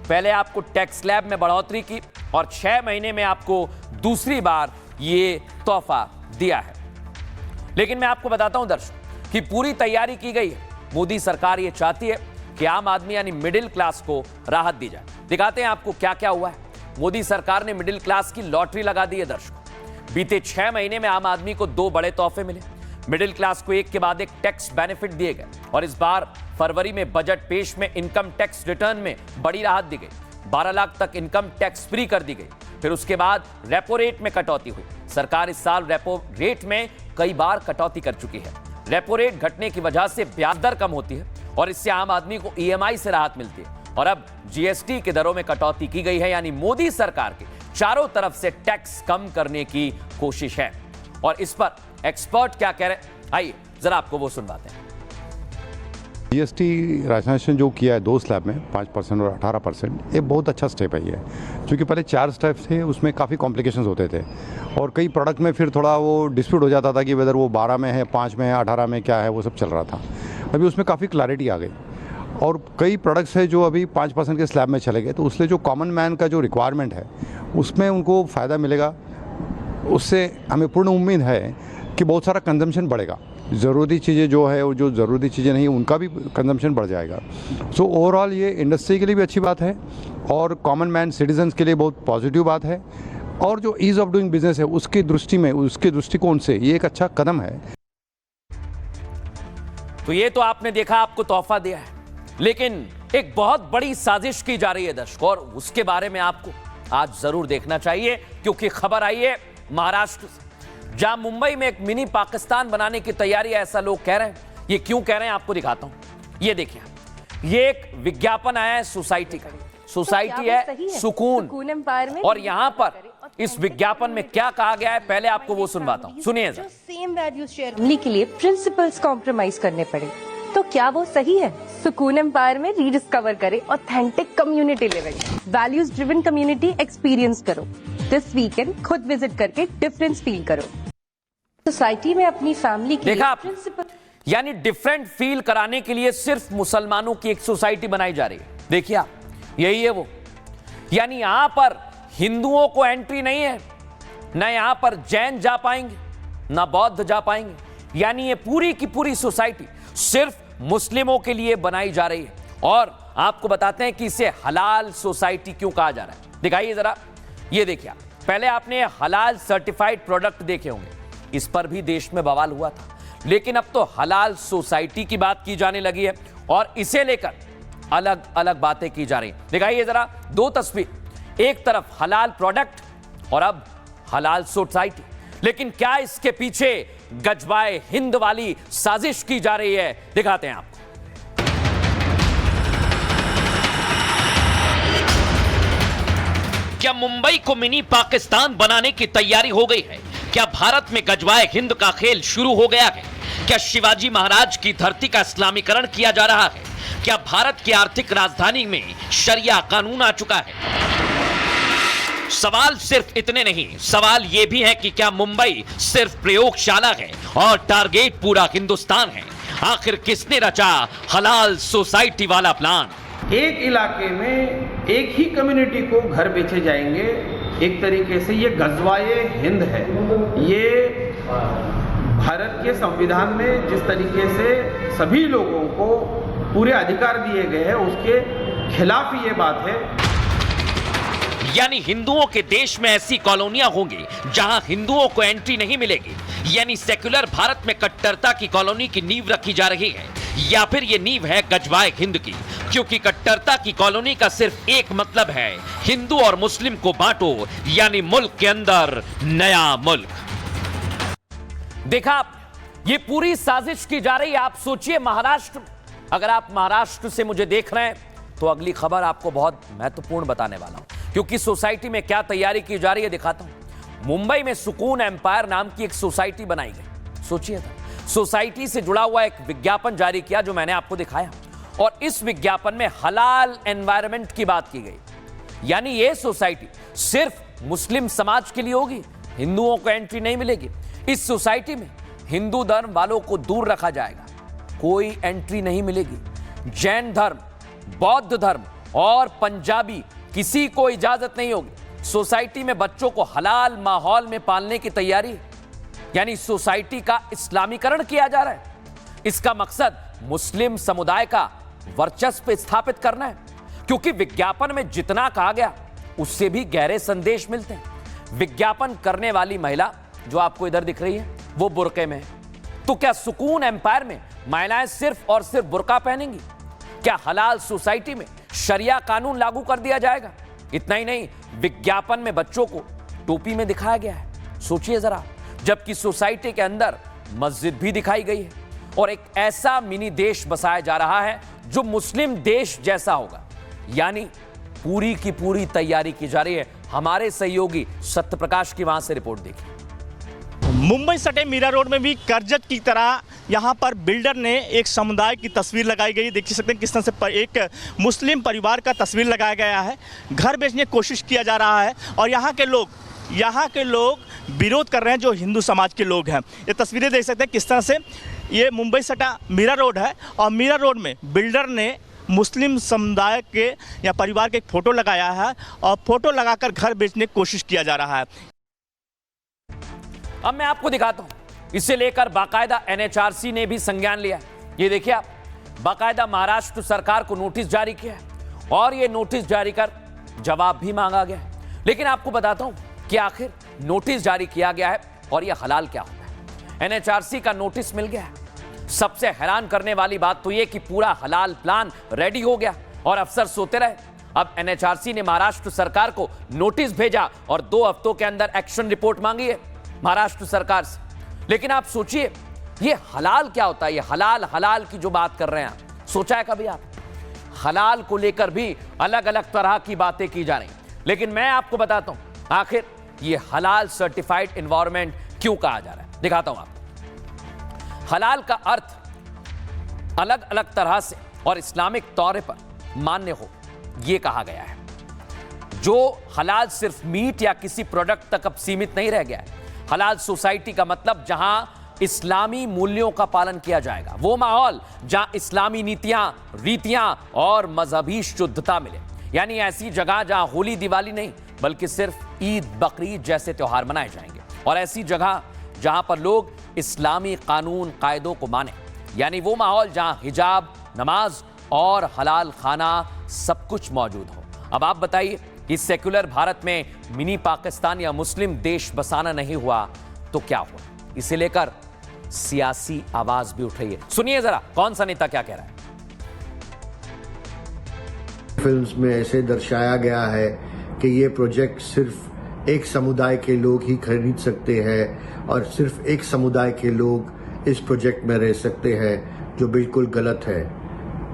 पहले आपको टैक्स स्लैब में बढ़ोतरी की और 6 महीने में आपको दूसरी बार ये तोहफा दिया है। लेकिन मैं आपको बताता हूं दर्शक कि पूरी तैयारी की गई है। मोदी सरकार ये चाहती है कि आम आदमी यानी मिडिल क्लास को राहत दी जाए। दिखाते हैं आपको क्या क्या हुआ है। मोदी सरकार ने मिडिल क्लास की लॉटरी लगा दी है। दर्शक, बीते 6 महीने में आम आदमी को 2 बड़े तोहफे मिले। मिडिल क्लास को एक के बाद एक टैक्स बेनिफिट दिए गए और इस बार फरवरी में बजट पेश में इनकम टैक्स रिटर्न में बड़ी राहत दी गई। 12 लाख तक इनकम टैक्स फ्री कर दी गई। फिर उसके बाद रेपो रेट में कटौती हुई। सरकार इस साल रेपो रेट में कई बार कटौती कर चुकी है। रेपो रेट घटने की वजह से ब्याज दर कम होती है और इससे आम आदमी को ईएमआई से राहत मिलती है। और अब जीएसटी के दरों में कटौती की गई है, यानी मोदी सरकार के चारों तरफ से टैक्स कम करने की कोशिश है। और इस पर एक्सपर्ट क्या कह रहे हैं, आइए जरा आपको वो सुनवाते हैं। जीएसटी राशनाइजेशन जो किया है 2 स्लैब में 5% और 18%, ये बहुत अच्छा स्टेप है ये, क्योंकि पहले 4 स्टेप थे, उसमें काफ़ी कॉम्प्लिकेशंस होते थे और कई प्रोडक्ट में फिर थोड़ा वो डिस्प्यूट हो जाता था कि वेदर वो 12 में है, 5 में है, 18 में क्या है, वो सब चल रहा था। अभी उसमें काफ़ी क्लैरिटी आ गई और कई प्रोडक्ट्स है जो अभी 5% के स्लैब में चले गए, तो उससे जो कॉमन मैन का जो रिक्वायरमेंट है उसमें उनको फ़ायदा मिलेगा। उससे हमें पूर्ण उम्मीद है कि बहुत सारा कंजम्पशन बढ़ेगा। ज़रूरी चीज़ें जो है और जो ज़रूरी चीज़ें नहीं उनका भी कंजम्पशन बढ़ जाएगा। सो ओवरऑल ये इंडस्ट्री के लिए भी अच्छी बात है और कॉमन मैन सिटीजन्स के लिए बहुत पॉजिटिव बात है और जो ईज़ ऑफ डूइंग बिजनेस है उसकी दृष्टि में, उसके दृष्टिकोण से ये एक अच्छा कदम है। तो ये तो आपने देखा, आपको तोहफा दिया है, लेकिन एक बहुत बड़ी साजिश की जा रही है दर्शक, और उसके बारे में आपको आज जरूर देखना चाहिए, क्योंकि खबर आई है महाराष्ट्र से, जहां मुंबई में एक मिनी पाकिस्तान बनाने की तैयारी है, ऐसा लोग कह रहे हैं। ये क्यों कह रहे हैं आपको दिखाता हूं। ये देखिए, ये एक विज्ञापन आया है सोसाइटी का। सोसाइटी है सुकून एम्पायरमेंट, और यहां पर इस विज्ञापन में क्या कहा गया है, पहले आपको वो सुनवाता हूं, सुनिए जरा। सेम वैल्यूज शेयर करने के लिए प्रिंसिपल्स कॉम्प्रोमाइज करने पड़े, तो क्या वो सही है? सुकून एम्पायर में रीडिस्कवर करें authentic community living, values driven community experience करो। दिस वीकेंड खुद विजिट करके डिफरेंस फील करो। सोसाइटी में अपनी फैमिली की देखा आप, यानी डिफरेंट फील कराने के लिए सिर्फ मुसलमानों की एक सोसाइटी बनाई जा रही है। देखिए आप, यही है वो, यानी यहां पर हिंदुओं को एंट्री नहीं है, ना यहां पर जैन जा पाएंगे, ना बौद्ध जा पाएंगे। यानी ये पूरी की पूरी सोसाइटी सिर्फ मुस्लिमों के लिए बनाई जा रही है। और आपको बताते हैं कि इसे हलाल सोसाइटी क्यों कहा जा रहा है। दिखाइए जरा, ये देखिए, पहले आपने हलाल सर्टिफाइड प्रोडक्ट देखे होंगे, इस पर भी देश में बवाल हुआ था, लेकिन अब तो हलाल सोसाइटी की बात की जाने लगी है और इसे लेकर अलग अलग बातें की जा रही हैं। दिखाइए जरा 2 तस्वीर, एक तरफ हलाल प्रोडक्ट और अब हलाल सोसाइटी। लेकिन क्या इसके पीछे गजबाए हिंद वाली साजिश की जा रही है, दिखाते हैं आपको। क्या मुंबई को मिनी पाकिस्तान बनाने की तैयारी हो गई है? क्या भारत में गजवाए हिंद का खेल शुरू हो गया है? क्या शिवाजी महाराज की धरती का इस्लामीकरण किया जा रहा है? क्या भारत की आर्थिक राजधानी में शरिया कानून आ चुका है? सवाल सिर्फ इतने नहीं, सवाल यह भी है कि क्या मुंबई सिर्फ प्रयोगशाला है और टारगेट पूरा हिंदुस्तान है? आखिर किसने रचा हलाल सोसाइटी वाला प्लान? एक इलाके में एक ही कम्युनिटी को घर बेचे जाएंगे, एक तरीके से ये गजवाए हिंद है। ये भारत के संविधान में जिस तरीके से सभी लोगों को पूरे अधिकार दिए गए हैं, उसके खिलाफ ये बात है। यानी हिंदुओं के देश में ऐसी कॉलोनियां होंगी जहां हिंदुओं को एंट्री नहीं मिलेगी। यानी सेक्युलर भारत में कट्टरता की कॉलोनी की नींव रखी जा रही है, या फिर यह नींव है गजवाए हिंद की, क्योंकि कट्टरता की कॉलोनी का सिर्फ एक मतलब है, हिंदू और मुस्लिम को बांटो, यानी मुल्क के अंदर नया मुल्क। देखा, ये पूरी साजिश की जा रही है। आप सोचिए महाराष्ट्र, अगर आप महाराष्ट्र से मुझे देख रहे हैं तो अगली खबर आपको बहुत महत्वपूर्ण बताने वाला हूं, क्योंकि सोसाइटी में क्या तैयारी की जा रही है दिखाता हूं। मुंबई में सुकून एम्पायर नाम की एक सोसाइटी बनाई गई। सोचिए, सोसाइटी से जुड़ा हुआ एक विज्ञापन जारी किया जो मैंने आपको दिखाया, और इस विज्ञापन में हलाल एनवायरनमेंट की बात की गई। यानी यह सोसाइटी सिर्फ मुस्लिम समाज के लिए होगी, हिंदुओं को एंट्री नहीं मिलेगी। इस सोसाइटी में हिंदू धर्म वालों को दूर रखा जाएगा, कोई एंट्री नहीं मिलेगी। जैन धर्म, बौद्ध धर्म और पंजाबी किसी को इजाजत नहीं होगी। सोसाइटी में बच्चों को हलाल माहौल में पालने की तैयारी है, यानी सोसाइटी का इस्लामीकरण किया जा रहा है। इसका मकसद मुस्लिम समुदाय का वर्चस्व स्थापित करना है, क्योंकि विज्ञापन में जितना कहा गया उससे भी गहरे संदेश मिलते हैं। विज्ञापन करने वाली महिला जो आपको इधर दिख रही है वो बुर्के में है, तो क्या सुकून एम्पायर में महिलाएं सिर्फ और सिर्फ बुर्का पहनेंगी? क्या हलाल सोसाइटी में शरिया कानून लागू कर दिया जाएगा? इतना ही नहीं, विज्ञापन में बच्चों को टोपी में दिखाया गया है। सोचिए जरा, जबकि सोसाइटी के अंदर मस्जिद भी दिखाई गई है, और एक ऐसा मिनी देश बसाया जा रहा है जो मुस्लिम देश जैसा होगा। यानी पूरी की पूरी तैयारी की जा रही है। हमारे सहयोगी सत्यप्रकाश की वहां से रिपोर्ट देखिए। मुंबई सटे मीरा रोड में भी कर्जत की तरह यहाँ पर बिल्डर ने एक समुदाय की तस्वीर लगाई गई। देख सकते हैं किस तरह से एक मुस्लिम परिवार का तस्वीर लगाया गया है, घर बेचने की कोशिश किया जा रहा है, और यहाँ के लोग विरोध कर रहे हैं जो हिंदू समाज के लोग हैं। ये तस्वीरें देख सकते हैं किस तरह से ये मुंबई सटा मीरा रोड है, और मीरा रोड में बिल्डर ने मुस्लिम समुदाय के या परिवार के एक फ़ोटो लगाया है, और फोटो लगाकर घर बेचने की कोशिश किया जा रहा है। अब मैं आपको दिखाता हूं, इसे लेकर बाकायदा एनएचआरसी ने भी संज्ञान लिया। ये देखिए आप, बाकायदा महाराष्ट्र सरकार को नोटिस जारी किया है, और ये नोटिस जारी कर जवाब भी मांगा गया है। लेकिन आपको बताता हूं कि आखिर नोटिस जारी किया गया है और यह हलाल क्या होता है। एनएचआरसी का नोटिस मिल गया है। सबसे हैरान करने वाली बात तो यह कि पूरा हलाल प्लान रेडी हो गया और अफसर सोते रहे। अब एनएचआरसी ने महाराष्ट्र सरकार को नोटिस भेजा और 2 हफ्तों के अंदर एक्शन रिपोर्ट मांगी है महाराष्ट्र सरकार से। लेकिन आप सोचिए, ये हलाल क्या होता है? ये हलाल की जो बात कर रहे हैं आप, सोचा है कभी आप? हलाल को लेकर भी अलग अलग तरह की बातें की जा रही। लेकिन मैं आपको बताता हूं आखिर ये हलाल सर्टिफाइड एनवायरनमेंट क्यों कहा जा रहा है। दिखाता हूं आपको। हलाल का अर्थ अलग अलग तरह से और इस्लामिक तौर पर मान्य हो, यह कहा गया है। जो हलाल सिर्फ मीट या किसी प्रोडक्ट तक अब सीमित नहीं रह गया है। हलाल सोसाइटी का मतलब जहां इस्लामी मूल्यों का पालन किया जाएगा, वो माहौल जहां इस्लामी नीतियां, रीतियां और मजहबी शुद्धता मिले। यानी ऐसी जगह जहां होली दिवाली नहीं बल्कि सिर्फ ईद बकरीद जैसे त्योहार मनाए जाएंगे, और ऐसी जगह जहां पर लोग इस्लामी कानून कायदों को माने। यानी वो माहौल जहां हिजाब, नमाज और हलाल खाना सब कुछ मौजूद हो। अब आप बताइए, इस सेक्युलर भारत में मिनी पाकिस्तान या मुस्लिम देश बसाना नहीं हुआ तो क्या हुआ? इसे लेकर सियासी आवाज भी उठ रही है। सुनिए जरा कौन सा नेता क्या कह रहा है। फिल्म्स में ऐसे दर्शाया गया है कि ये प्रोजेक्ट सिर्फ एक समुदाय के लोग ही खरीद सकते हैं और सिर्फ एक समुदाय के लोग इस प्रोजेक्ट में रह सकते हैं, जो बिल्कुल गलत है।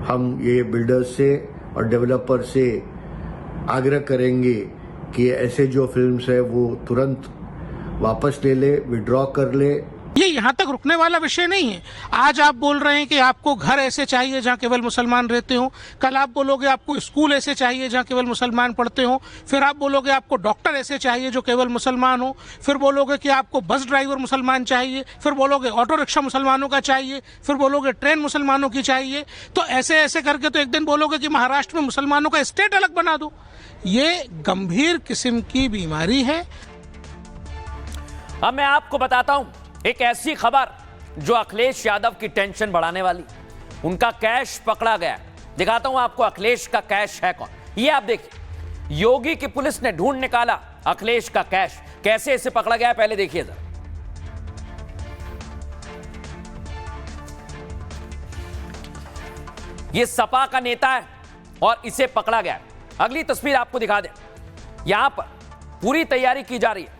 हम ये बिल्डर्स से और डेवलपर से आग्रह करेंगे कि ऐसे जो फिल्म्स है वो तुरंत वापस ले ले, विड्रॉ कर ले। ये यहाँ तक रुकने वाला विषय नहीं है। आज आप बोल रहे हैं कि आपको घर ऐसे चाहिए जहाँ केवल मुसलमान रहते हो, कल आप बोलोगे आपको स्कूल ऐसे चाहिए जहाँ केवल मुसलमान पढ़ते हो, फिर आप बोलोगे आपको डॉक्टर ऐसे चाहिए जो केवल मुसलमान हो, फिर बोलोगे कि आपको बस ड्राइवर मुसलमान चाहिए, फिर बोलोगे ऑटो रिक्शा मुसलमानों का चाहिए, फिर बोलोगे ट्रेन मुसलमानों की चाहिए। तो ऐसे ऐसे करके तो एक दिन बोलोगे कि महाराष्ट्र में मुसलमानों का स्टेट अलग बना दो। ये गंभीर किस्म की बीमारी है। अब मैं आपको बताता हूं एक ऐसी खबर जो अखिलेश यादव की टेंशन बढ़ाने वाली। उनका कैश पकड़ा गया है। दिखाता हूं आपको अखिलेश का कैश है कौन। ये आप देखिए, योगी की पुलिस ने ढूंढ निकाला अखिलेश का कैश। कैसे इसे पकड़ा गया पहले देखिए जरा। यह सपा का नेता है और इसे पकड़ा गया है। अगली तस्वीर आपको दिखा दें। यहां पर पूरी तैयारी की जा रही है।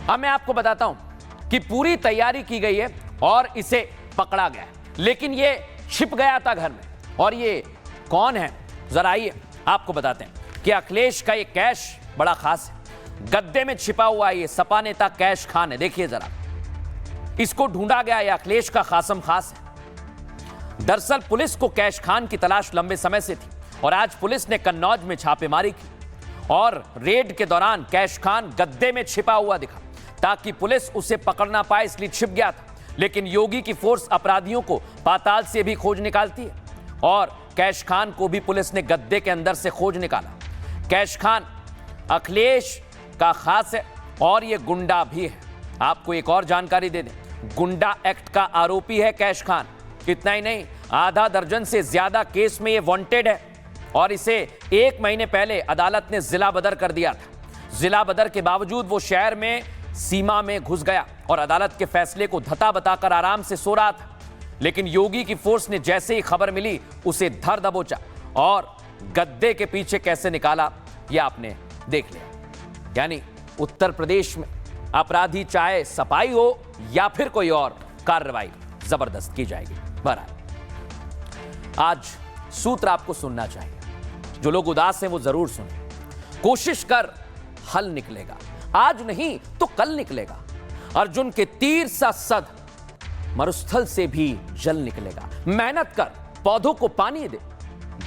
अब मैं आपको बताता हूं कि पूरी तैयारी की गई है और इसे पकड़ा गया है, लेकिन ये छिप गया था घर में। और ये कौन है जरा आइए आपको बताते हैं कि अखिलेश का ये कैश बड़ा खास है। गद्दे में छिपा हुआ ये सपा नेता कैश खान है। देखिए जरा, इसको ढूंढा गया। ये अखिलेश का खासम खास है। दरअसल पुलिस को कैश खान की तलाश लंबे समय से थी और आज पुलिस ने कन्नौज में छापेमारी की और रेड के दौरान कैश खान गद्दे में छिपा हुआ दिखा ताकि पुलिस उसे पकड़ ना पाए, इसलिए छिप गया था। लेकिन योगी की फोर्स अपराधियों को पाताल से भी खोज निकालती है और कैश खान को भी पुलिस ने गद्दे के अंदर से खोज निकाला। कैश खान अखिलेश का खास है और यह गुंडा भी है। आपको एक और जानकारी दे दें, गुंडा एक्ट का आरोपी है कैश खान। इतना ही नहीं, आधा दर्जन से ज्यादा केस में यह वांटेड है और इसे 1 महीने पहले अदालत ने जिला बदर कर दिया था। जिला बदर के बावजूद वो शहर में सीमा में घुस गया और अदालत के फैसले को धता बताकर आराम से सो रहा था। लेकिन योगी की फोर्स ने जैसे ही खबर मिली उसे धर दबोचा और गद्दे के पीछे कैसे निकाला यह आपने देख लिया। यानी उत्तर प्रदेश में अपराधी चाहे सपाई हो या फिर कोई और, कार्रवाई जबरदस्त की जाएगी। बहरहाल आज सूत्र आपको सुनना चाहिए। जो लोग उदास हैं वो जरूर सुने। कोशिश कर, हल निकलेगा। आज नहीं तो कल निकलेगा। अर्जुन के तीर सा सद मरुस्थल से भी जल निकलेगा। मेहनत कर, पौधों को पानी दे,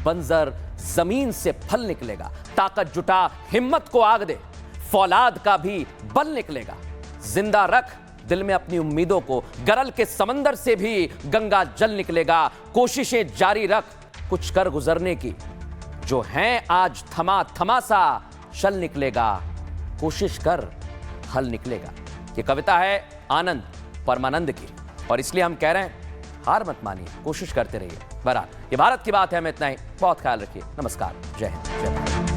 बंजर जमीन से फल निकलेगा। ताकत जुटा, हिम्मत को आग दे, फौलाद का भी बल निकलेगा। जिंदा रख दिल में अपनी उम्मीदों को, गरल के समंदर से भी गंगा जल निकलेगा। कोशिशें जारी रख, कुछ कर गुजरने की, जो हैं आज थमा थमा सा चल निकलेगा। कोशिश कर, हल निकलेगा। ये कविता है आनंद परमानंद की और इसलिए हम कह रहे हैं हार मत मानिए, कोशिश करते रहिए। बहरहाल ये भारत की बात है। हमें इतना ही, बहुत ख्याल रखिए। नमस्कार, जय हिंद, जय भारत।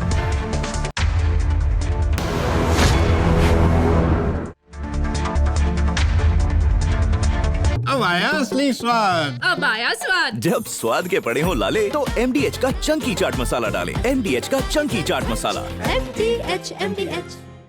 अब आया असली स्वाद। अब आया स्वाद। जब स्वाद के पड़े हो लाले तो MDH का चंकी चाट मसाला डालें। MDH का चंकी चाट मसाला। MDH